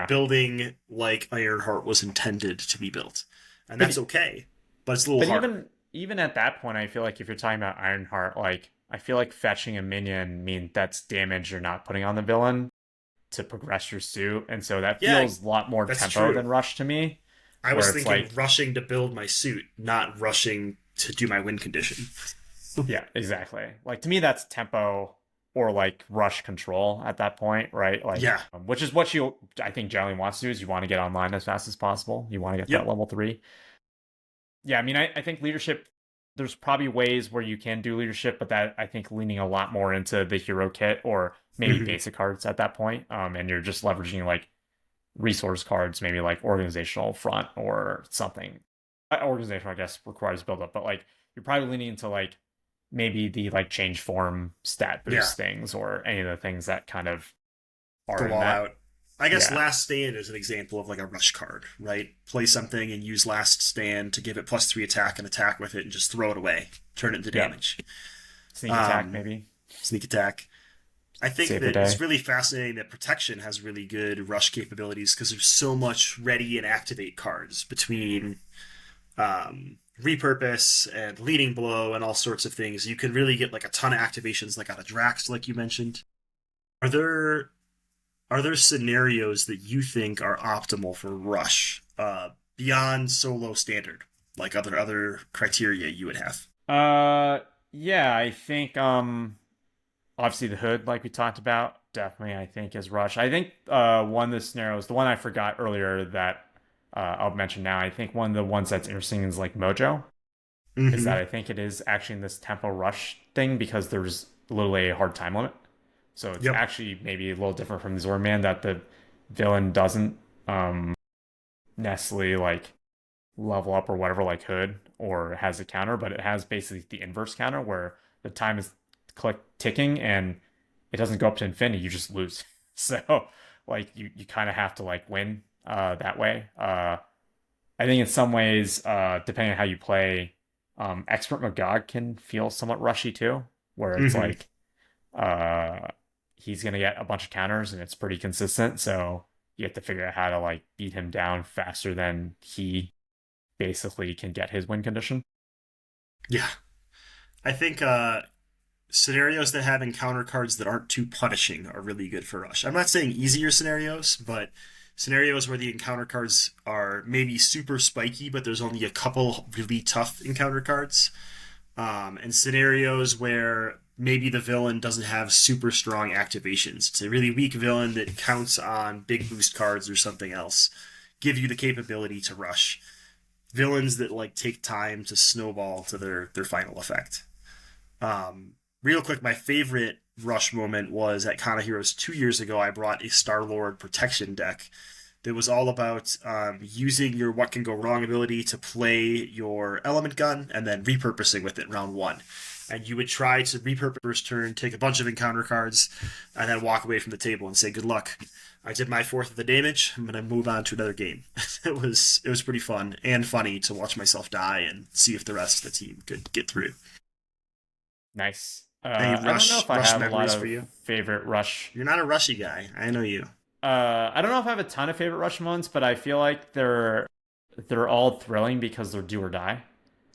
building like Ironheart was intended to be built, and that's okay. But it's a little hard. Even at that point, I feel like if you're talking about Ironheart, like, I feel like fetching a minion means that's damage you're not putting on the villain to progress your suit, and so that feels a lot more tempo than rush to me. I was thinking like, rushing to build my suit, not rushing to do my win condition. Yeah, exactly. Like, to me, that's tempo or like rush control at that point, right? Like, which is what I think generally wants to do, is you want to get online as fast as possible. You want to get that level 3. Yeah, I mean, I think leadership, there's probably ways where you can do leadership, but that I think leaning a lot more into the hero kit or maybe basic cards at that point. And you're just leveraging like resource cards, maybe like organizational front or something. Organizational, I guess, requires build up, but like you're probably leaning into like maybe the like change form stat boost things, or any of the things that kind of are go all out. I guess Last Stand is an example of like a rush card, right? Play something and use Last Stand to give it +3 attack and attack with it and just throw it away. Turn it into damage. Sneak attack, maybe. Sneak attack. I think that it's really fascinating that Protection has really good rush capabilities, because there's so much ready and activate cards between Repurpose and Leading Blow and all sorts of things. You can really get like a ton of activations, like out of Drax, like you mentioned. Are there scenarios that you think are optimal for rush beyond solo standard, like other criteria you would have? Yeah, I think obviously the Hood, like we talked about, definitely I think is rush. I think one of the scenarios, the one I forgot earlier that I'll mention now, I think one of the ones that's interesting is like Mojo. Is that I think it is actually in this tempo rush thing, because there's literally a hard time limit. So it's actually maybe a little different from Zorman, that the villain doesn't necessarily like level up or whatever like Hood, or has a counter, but it has basically the inverse counter where the time is ticking and it doesn't go up to infinity, you just lose. So like you kind of have to like win that way. I think in some ways, depending on how you play, Expert Magog can feel somewhat rushy too, where it's like he's gonna get a bunch of counters and it's pretty consistent, so you have to figure out how to like beat him down faster than he basically can get his win condition. Yeah, I think scenarios that have encounter cards that aren't too punishing are really good for rush. I'm not saying easier scenarios, but scenarios where the encounter cards are maybe super spiky, but there's only a couple really tough encounter cards. And scenarios where maybe the villain doesn't have super strong activations. It's a really weak villain that counts on big boost cards or something else. give you the capability to rush. Villains that like take time to snowball to their final effect. Real quick, my favorite rush moment was at Con of Heroes 2 years ago. I brought a Star-Lord protection deck that was all about using your What Can Go Wrong ability to play your element gun and then repurposing with it round one. And you would try to repurpose first turn, take a bunch of encounter cards, and then walk away from the table and say, good luck. I did my fourth of the damage. I'm going to move on to another game. It was pretty fun and funny to watch myself die and see if the rest of the team could get through. Nice. Any I don't know if I have a lot memories of for you? favorite rush. You're not a rushy guy. I know you. I don't know if I have a ton of favorite rush moments, but I feel like they're all thrilling because they're do or die.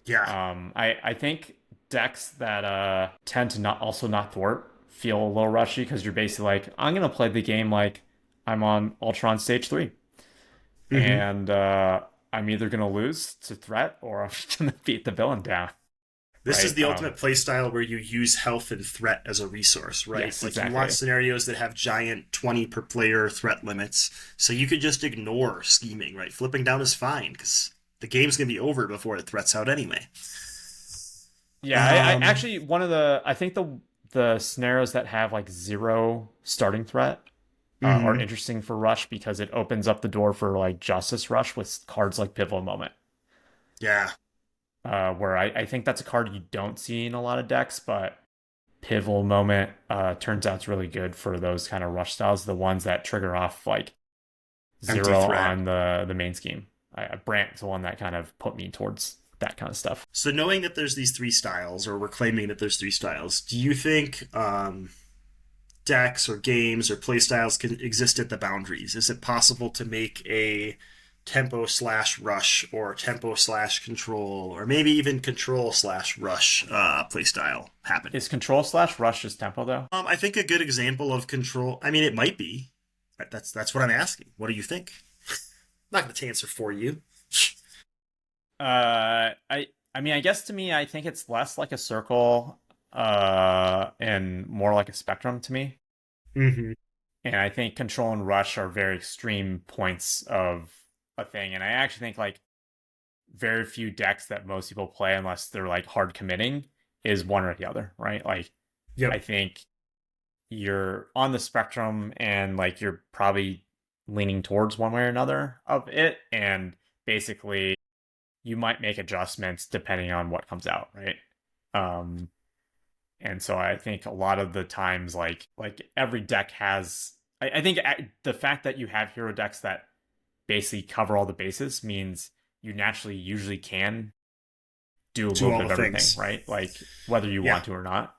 Yeah. I think decks that tend to not thwart feel a little rushy because you're basically like, I'm gonna play the game like I'm on Ultron Stage 3. And I'm either gonna lose to threat or I'm gonna beat the villain down. This Right? is the ultimate playstyle where you use health and threat as a resource, right? Yes, like exactly. you want scenarios that have giant 20 per player threat limits, so you could just ignore scheming, right? Flipping down is fine because the game's gonna be over before it threats out anyway. Yeah, I actually I think the scenarios that have like zero starting threat are interesting for Rush because it opens up the door for like Justice Rush with cards like Pivotal Moment. Yeah. Where I think that's a card you don't see in a lot of decks, but Pivotal Moment turns out it's really good for those kind of rush styles, the ones that trigger off like zero on the main scheme. Brant's the one that kind of put me towards that kind of stuff. So knowing that there's these three styles, or we're claiming that there's three styles, do you think decks or games or playstyles can exist at the boundaries? Is it possible to make a tempo/rush or tempo/control or maybe even control/rush playstyle happen? Is control/rush just tempo though? I think a good example of control, I mean, it might be. That's what I'm asking. What do you think? I'm not going to answer for you. I mean, I guess to me, I think it's less like a circle, and more like a spectrum to me. Mm-hmm. And I think control and rush are very extreme points of a thing. And I actually think like very few decks that most people play, unless they're like hard committing, is one or the other, right? Like, Yep. I think you're on the spectrum and like you're probably leaning towards one way or another of it. And basically, you might make adjustments depending on what comes out, right? And so I think a lot of the times, like every deck has, I think the fact that you have hero decks that basically cover all the bases means you naturally usually can do a little bit of everything, things. right? Like whether you want to or not.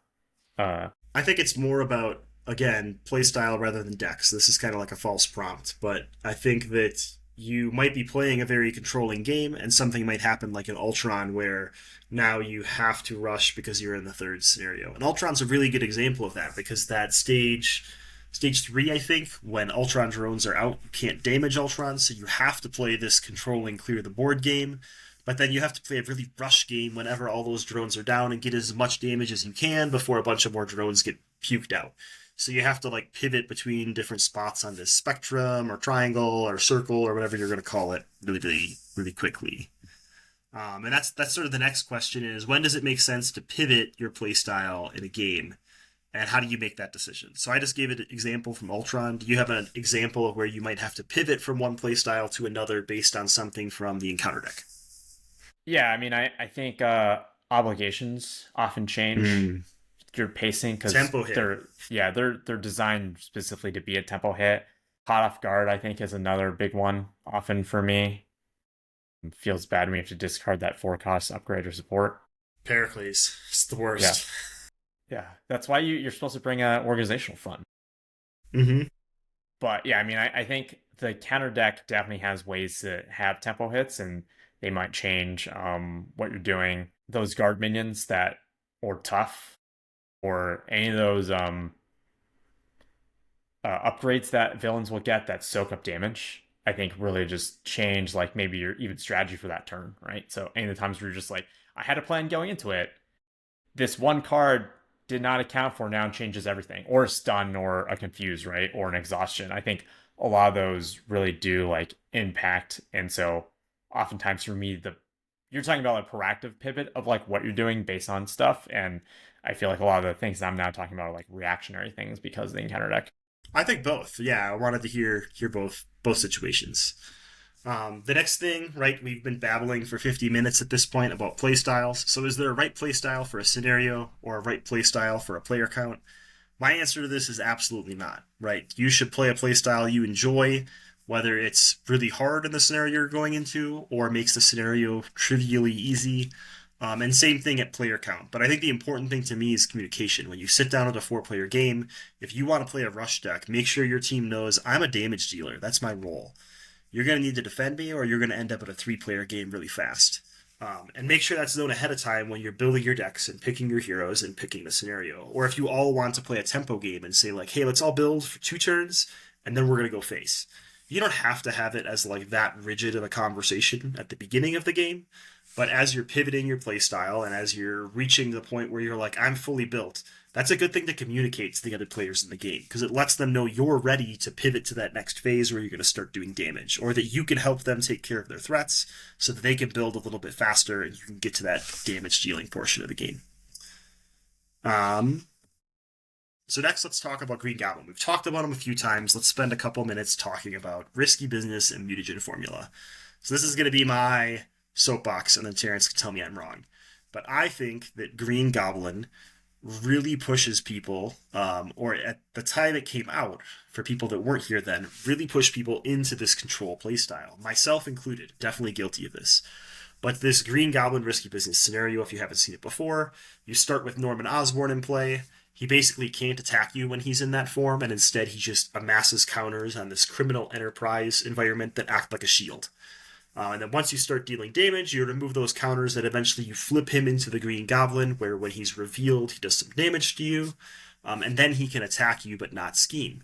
I think it's more about, again, playstyle rather than decks. This is kind of like a false prompt, but I think that you might be playing a very controlling game and something might happen like an Ultron where now you have to rush because you're in the third scenario. And Ultron's a really good example of that because that stage 3, I think, when Ultron drones are out, you can't damage Ultron, so you have to play this controlling clear the board game. But then you have to play a really rush game whenever all those drones are down and get as much damage as you can before a bunch of more drones get puked out. So you have to like pivot between different spots on this spectrum or triangle or circle or whatever you're going to call it really, really, really quickly. And that's sort of the next question is, when does it make sense to pivot your playstyle in a game? And how do you make that decision? So I just gave an example from Ultron. Do you have an example of where you might have to pivot from one playstyle to another based on something from the encounter deck? Yeah, I mean, I think obligations often change your pacing because they're designed specifically to be a tempo hit. Caught off guard, I think, is another big one often for me. It feels bad when we have to discard that 4-cost upgrade or support. Pericles, it's the worst. Yeah, that's why you're supposed to bring an organizational front. Mm-hmm. But yeah, I mean, I think the counter deck definitely has ways to have tempo hits, and they might change what you're doing. Those guard minions or tough, or any of those upgrades that villains will get that soak up damage, I think really just change like maybe your even strategy for that turn, right? So any of the times where you're just like, I had a plan going into it, this one card did not account for now changes everything, or a stun or a confuse, right? Or an exhaustion. I think a lot of those really do like impact. And so oftentimes for me, the you're talking about a proactive pivot of like what you're doing based on stuff. And I feel like a lot of the things that I'm now talking about are like reactionary things because of the encounter deck. I think both. Yeah, I wanted to hear both situations. The next thing, right? We've been babbling for 50 minutes at this point about playstyles. So, is there a right playstyle for a scenario or a right playstyle for a player count? My answer to this is absolutely not. Right? You should play a playstyle you enjoy, whether it's really hard in the scenario you're going into or makes the scenario trivially easy. And same thing at player count. But I think the important thing to me is communication. When you sit down at a 4-player game, if you want to play a rush deck, make sure your team knows I'm a damage dealer. That's my role. You're going to need to defend me, or you're going to end up at a 3-player game really fast. And make sure that's known ahead of time when you're building your decks and picking your heroes and picking the scenario. Or if you all want to play a tempo game and say, like, hey, let's all build for 2 turns, and then we're going to go face. You don't have to have it as like that rigid of a conversation at the beginning of the game, but as you're pivoting your playstyle and as you're reaching the point where you're like, I'm fully built, that's a good thing to communicate to the other players in the game because it lets them know you're ready to pivot to that next phase where you're going to start doing damage, or that you can help them take care of their threats so that they can build a little bit faster and you can get to that damage dealing portion of the game. So next, let's talk about Green Goblin. We've talked about him a few times. Let's spend a couple minutes talking about risky business and mutagen formula. So this is going to be my soapbox, and then Terrence can tell me I'm wrong. But I think that Green Goblin really pushes people, or at the time it came out, for people that weren't here then, really pushed people into this control playstyle. Myself included, definitely guilty of this. But this Green Goblin risky business scenario, if you haven't seen it before, you start with Norman Osborn in play. He basically can't attack you when he's in that form, and instead he just amasses counters on this criminal enterprise environment that act like a shield. And then once you start dealing damage, you remove those counters, that eventually you flip him into the Green Goblin, where when he's revealed, he does some damage to you, and then he can attack you but not scheme.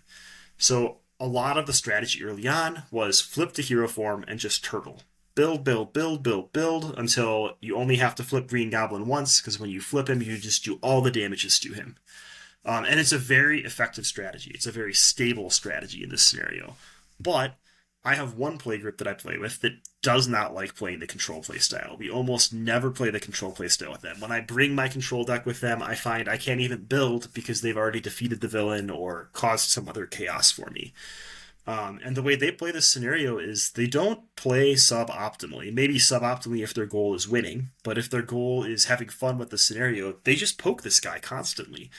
So a lot of the strategy early on was flip to hero form and just turtle. Build, build, build, build, build, until you only have to flip Green Goblin once, because when you flip him, you just do all the damages to him. And it's a very effective strategy. It's a very stable strategy in this scenario. But I have one play group that I play with that does not like playing the control play style. We almost never play the control play style with them. When I bring my control deck with them, I find I can't even build because they've already defeated the villain or caused some other chaos for me. And the way they play this scenario is they don't play suboptimally. Maybe suboptimally if their goal is winning, but if their goal is having fun with the scenario, they just poke this guy constantly.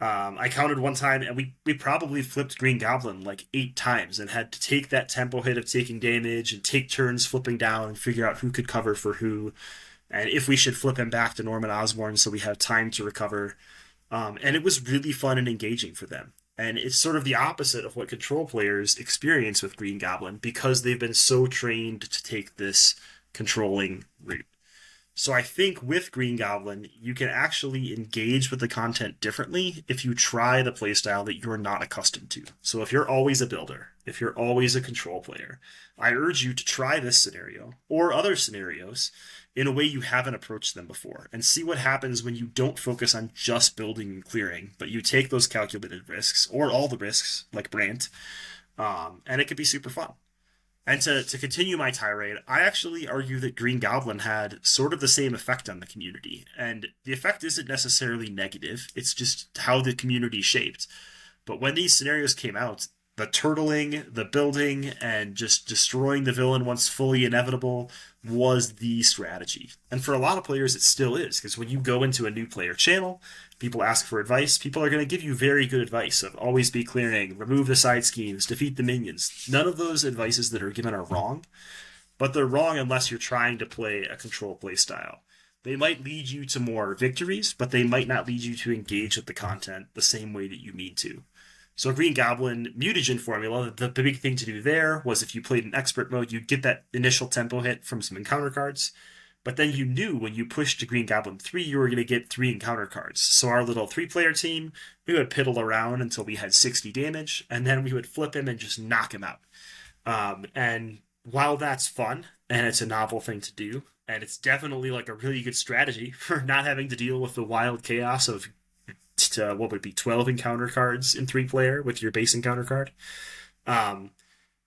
I counted one time, and we probably flipped Green Goblin like 8 times and had to take that tempo hit of taking damage and take turns flipping down and figure out who could cover for who, and if we should flip him back to Norman Osborn so we have time to recover. And it was really fun and engaging for them. And it's sort of the opposite of what control players experience with Green Goblin because they've been so trained to take this controlling route. So I think with Green Goblin, you can actually engage with the content differently if you try the playstyle that you're not accustomed to. So if you're always a builder, if you're always a control player, I urge you to try this scenario or other scenarios in a way you haven't approached them before and see what happens when you don't focus on just building and clearing, but you take those calculated risks or all the risks like Brant, and it could be super fun. And to continue my tirade, I actually argue that Green Goblin had sort of the same effect on the community. And the effect isn't necessarily negative, it's just how the community shaped. But when these scenarios came out, the turtling, the building, and just destroying the villain once fully inevitable was the strategy. And for a lot of players, it still is, because when you go into a new player channel, people ask for advice, people are going to give you very good advice of always be clearing, remove the side schemes, defeat the minions. None of those advices that are given are wrong, but they're wrong unless you're trying to play a control play style. They might lead you to more victories, but they might not lead you to engage with the content the same way that you mean to. So Green Goblin mutagen formula, the big thing to do there was if you played in expert mode, you'd get that initial tempo hit from some encounter cards, but then you knew when you pushed to Green Goblin 3, you were going to get 3 encounter cards. So our little 3-player team, we would piddle around until we had 60 damage, and then we would flip him and just knock him out. And while that's fun, and it's a novel thing to do, and it's definitely like a really good strategy for not having to deal with the wild chaos of what would be 12 encounter cards in 3-player with your base encounter card.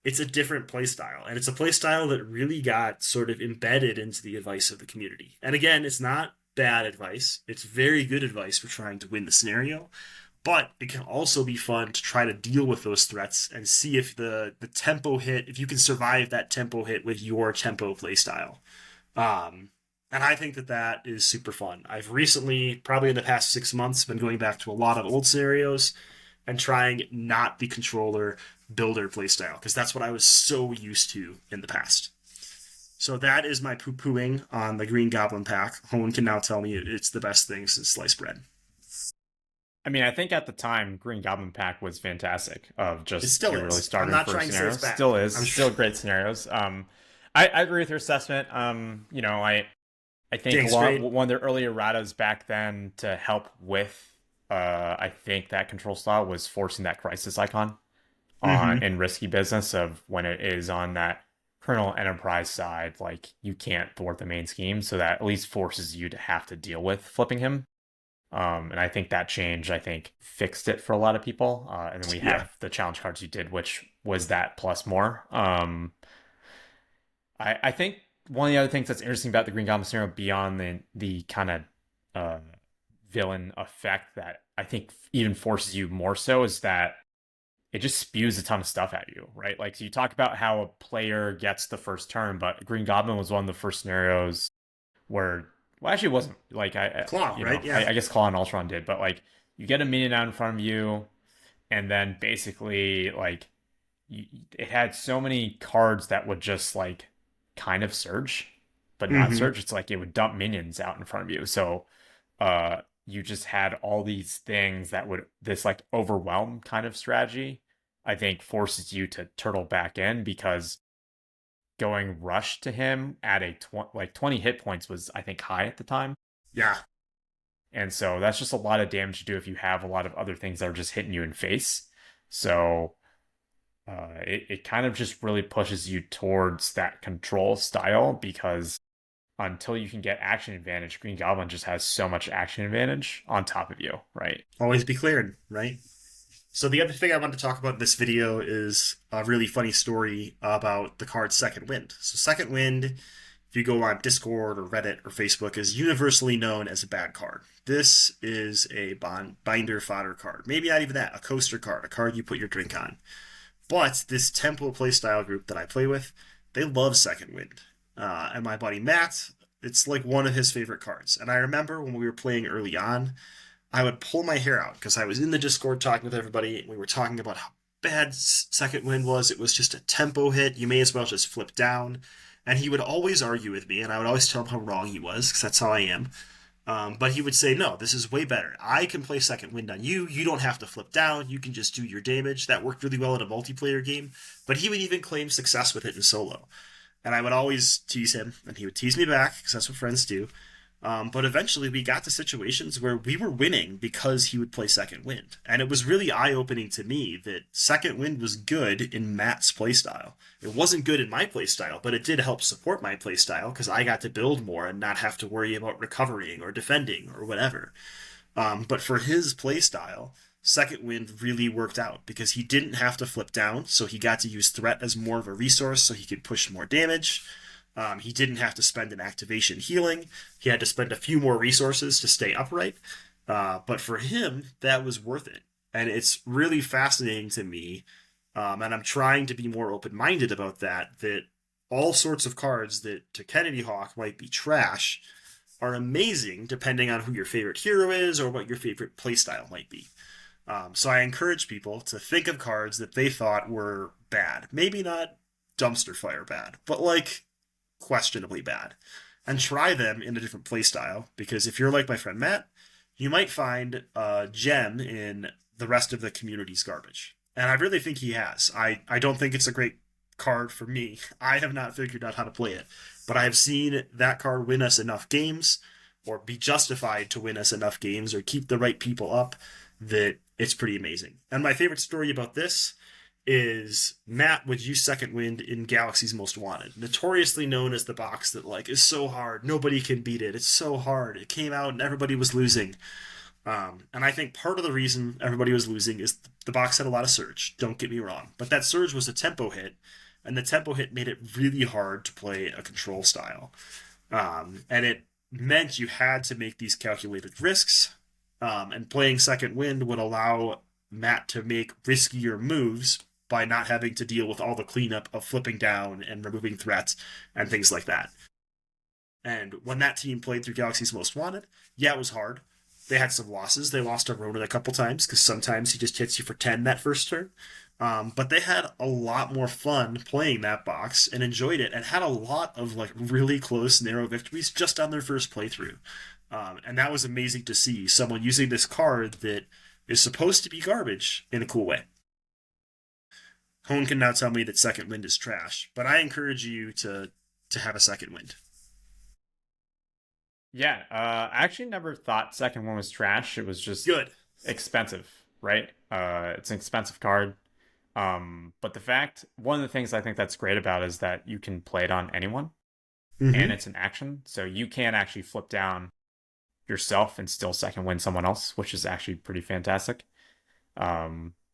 it's a different play style, and it's a play style that really got sort of embedded into the advice of the community. And again, it's not bad advice, it's very good advice for trying to win the scenario, but it can also be fun to try to deal with those threats and see if the tempo hit, if you can survive that tempo hit with your tempo play style. And I think that that is super fun. I've recently, probably in the past 6 months, been going back to a lot of old scenarios and trying not the controller builder playstyle, because that's what I was so used to in the past. So that is my poo-pooing on the Green Goblin pack. Hone can now tell me it's the best thing since sliced bread. I mean, I think at the time, Green Goblin pack was fantastic. Of just It still is. really starting I'm not first trying to say it's scenarios. bad. Still is. I'm Still great scenarios. I agree with your assessment. I think Jake's great. one of their early erratas back then to help with, I think that control style was forcing that crisis icon on in risky business of when it is on that kernel enterprise side, like you can't thwart the main scheme, so that at least forces you to have to deal with flipping him. And I think that change, I think, fixed it for a lot of people. And then we have the challenge cards you did, which was that plus more. I think one of the other things that's interesting about the Green Goblin scenario beyond the kind of villain effect that I think even forces you more so is that it just spews a ton of stuff at you, right? Like, so you talk about how a player gets the first turn, but Green Goblin was one of the first scenarios where, well, actually it wasn't. Like, Claw, right? Yeah. I guess Claw and Ultron did, but like, you get a minion out in front of you, and then basically, like, it had so many cards that would just like kind of surge, but not surge. It's like it would dump minions out in front of you. So, you just had all these things that would this like overwhelm kind of strategy, I think forces you to turtle back in, because going rush to him at a 20 hit points was, I think, high at the time. Yeah. And so that's just a lot of damage to do if you have a lot of other things that are just hitting you in face. So it kind of just really pushes you towards that control style, because until you can get action advantage, Green Goblin just has so much action advantage on top of you, right? Always be cleared, right? So the other thing I wanted to talk about in this video is a really funny story about the card Second Wind. So Second Wind, if you go on Discord or Reddit or Facebook, is universally known as a bad card. This is a binder fodder card. Maybe not even that, a coaster card, a card you put your drink on. But this tempo playstyle group that I play with, they love Second Wind. And my buddy Matt, it's like one of his favorite cards. And I remember when we were playing early on, I would pull my hair out because I was in the Discord talking with everybody, and we were talking about how bad Second Wind was. It was just a tempo hit. You may as well just flip down. And he would always argue with me, and I would always tell him how wrong he was, because that's how I am. But he would say, no, this is way better. I can play Second Wind on you. You don't have to flip down. You can just do your damage. That worked really well in a multiplayer game. But he would even claim success with it in solo. And I would always tease him, and he would tease me back, because that's what friends do. But eventually we got to situations where we were winning because he would play Second Wind. And it was really eye-opening to me that Second Wind was good in Matt's playstyle. It wasn't good in my playstyle, but it did help support my playstyle because I got to build more and not have to worry about recovering or defending or whatever. But for his playstyle, Second Wind really worked out because he didn't have to flip down, so he got to use threat as more of a resource so he could push more damage. He didn't have to spend an activation healing. He had to spend a few more resources to stay upright. But for him, that was worth it. And it's really fascinating to me, and I'm trying to be more open-minded about that all sorts of cards that to KennedyHawk might be trash are amazing depending on who your favorite hero is or what your favorite playstyle might be. So I encourage people to think of cards that they thought were bad. Maybe not dumpster fire bad, but like questionably bad, and try them in a different playstyle, because if you're like my friend Matt, you might find a gem in the rest of the community's garbage. And I really think he has. I don't think it's a great card for me. I have not figured out how to play it, but I have seen that card win us enough games, or be justified to win us enough games, or keep the right people up, that it's pretty amazing. And my favorite story about this is Matt would use Second Wind in Galaxy's Most Wanted, notoriously known as the box that like is so hard, nobody can beat it, it's so hard, it came out and everybody was losing. And I think part of the reason everybody was losing is the box had a lot of surge. Don't get me wrong, but that surge was a tempo hit, and the tempo hit made it really hard to play a control style. And it meant you had to make these calculated risks. And playing second wind would allow Matt to make riskier moves by not having to deal with all the cleanup of flipping down and removing threats and things like that. And when that team played through Galaxy's Most Wanted, yeah, it was hard. They had some losses. They lost to Ronan a couple times because sometimes he just hits you for 10 that first turn. But they had a lot more fun playing that box and enjoyed it and had a lot of like really close, narrow victories just on their first playthrough. And that was amazing to see someone using this card that is supposed to be garbage in a cool way. Hone can now tell me that second wind is trash, but I encourage you to have a second wind. Yeah, I actually never thought second one was trash. It was just good, expensive, right? It's an expensive card. But one of the things I think that's great about is that you can play it on anyone, and it's an action, so you can actually flip down yourself and still second win someone else, which is actually pretty fantastic.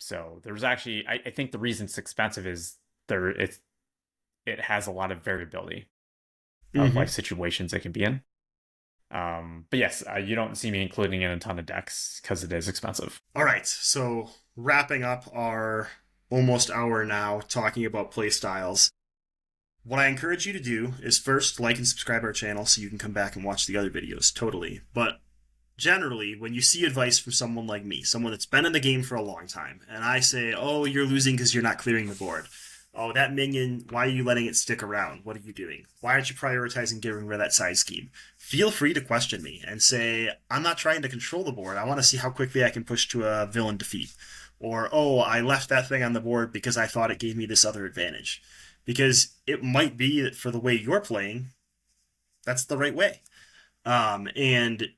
So there's actually, I think the reason it's expensive is it has a lot of variability of like situations it can be in. But yes, you don't see me including in a ton of decks because it is expensive. All right, so wrapping up our almost hour now talking about playstyles. What I encourage you to do is first like and subscribe our channel so you can come back and watch the other videos, totally. But generally, when you see advice from someone like me, someone that's been in the game for a long time, and I say, oh, you're losing because you're not clearing the board. Oh, that minion, why are you letting it stick around? What are you doing? Why aren't you prioritizing getting rid of that side scheme? Feel free to question me and say, I'm not trying to control the board. I want to see how quickly I can push to a villain defeat. Or, oh, I left that thing on the board because I thought it gave me this other advantage. Because it might be that for the way you're playing, that's the right way. And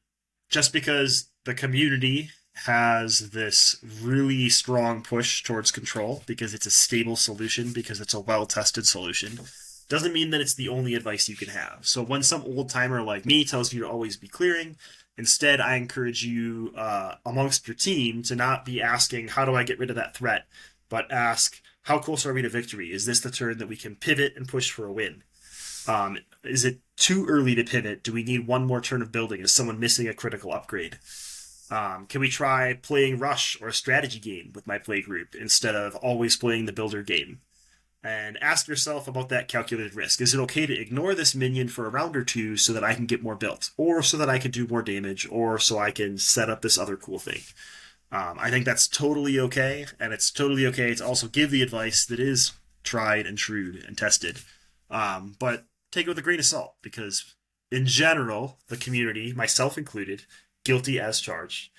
just because the community has this really strong push towards control because it's a stable solution, because it's a well-tested solution, doesn't mean that it's the only advice you can have. So when some old-timer like me tells you to always be clearing, instead I encourage you amongst your team to not be asking, how do I get rid of that threat? But ask, how close are we to victory? Is this the turn that we can pivot and push for a win? Is it too early to pivot? Do we need one more turn of building? Is someone missing a critical upgrade? Can we try playing Rush or a strategy game with my play group instead of always playing the builder game? And ask yourself about that calculated risk. Is it okay to ignore this minion for a round or two so that I can get more built? Or so that I can do more damage? Or so I can set up this other cool thing? I think that's totally okay, and it's totally okay to also give the advice that is tried and true and tested. But take it with a grain of salt, because in general, the community, myself included, guilty as charged,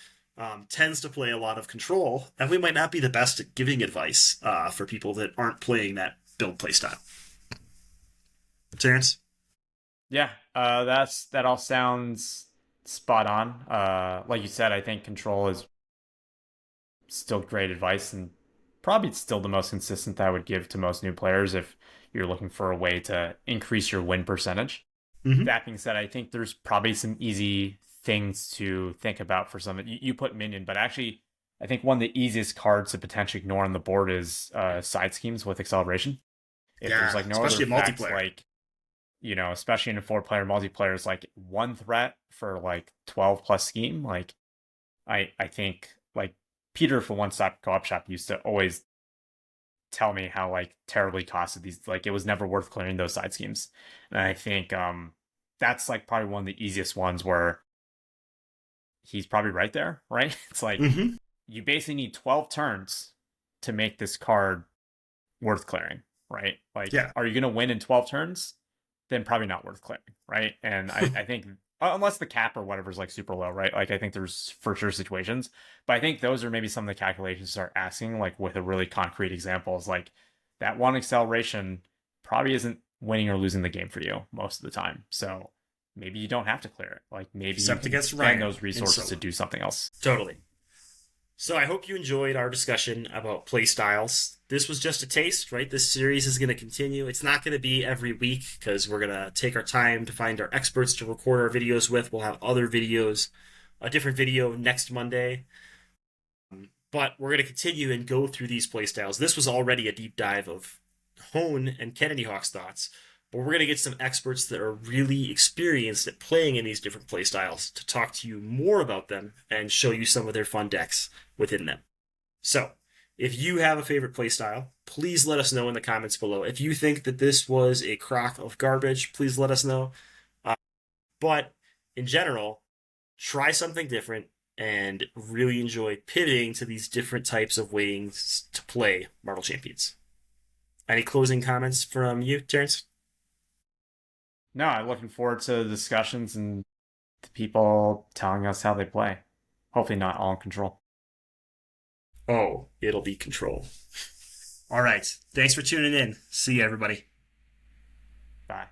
tends to play a lot of control, and we might not be the best at giving advice for people that aren't playing that build playstyle. Terrence? Yeah, that all sounds spot on. Like you said, I think control is still great advice, and probably still the most consistent that I would give to most new players if you're looking for a way to increase your win percentage. That being said, I think there's probably some easy things to think about for some. You put minion, but actually I think one of the easiest cards to potentially ignore on the board is side schemes with acceleration. If there's like no other effects, like, you know, especially in a 4-player multiplayer, it's like one threat for like 12 plus scheme. Like I think like Peter for One Stop Co-op Shop used to always tell me how like terribly costed these, like it was never worth clearing those side schemes. And I think that's like probably one of the easiest ones where he's probably right there, right? It's like you basically need 12 turns to make this card worth clearing, right? Like, are you going to win in 12 turns? Then probably not worth clearing, right? And I think unless the cap or whatever is like super low, right? Like I think there's for sure situations, but I think those are maybe some of the calculations to start asking, like with a really concrete examples, like that one acceleration probably isn't winning or losing the game for you most of the time. So maybe you don't have to clear it. Like maybe except you can spend those resources to do something else. Totally. So I hope you enjoyed our discussion about playstyles. This was just a taste, right? This series is going to continue. It's not going to be every week because we're going to take our time to find our experts to record our videos with. We'll have other videos a different video next Monday. But we're going to continue and go through these playstyles. This was already a deep dive of Hone and KennedyHawk's thoughts, but we're going to get some experts that are really experienced at playing in these different playstyles to talk to you more about them and show you some of their fun decks within them. So, if you have a favorite playstyle, please let us know in the comments below. If you think that this was a crock of garbage, please let us know. But in general, try something different and really enjoy pivoting to these different types of ways to play Marvel Champions. Any closing comments from you, Terrence? No, I'm looking forward to the discussions and the people telling us how they play. Hopefully not all in control. Oh, it'll be control. All right. Thanks for tuning in. See you, everybody. Bye.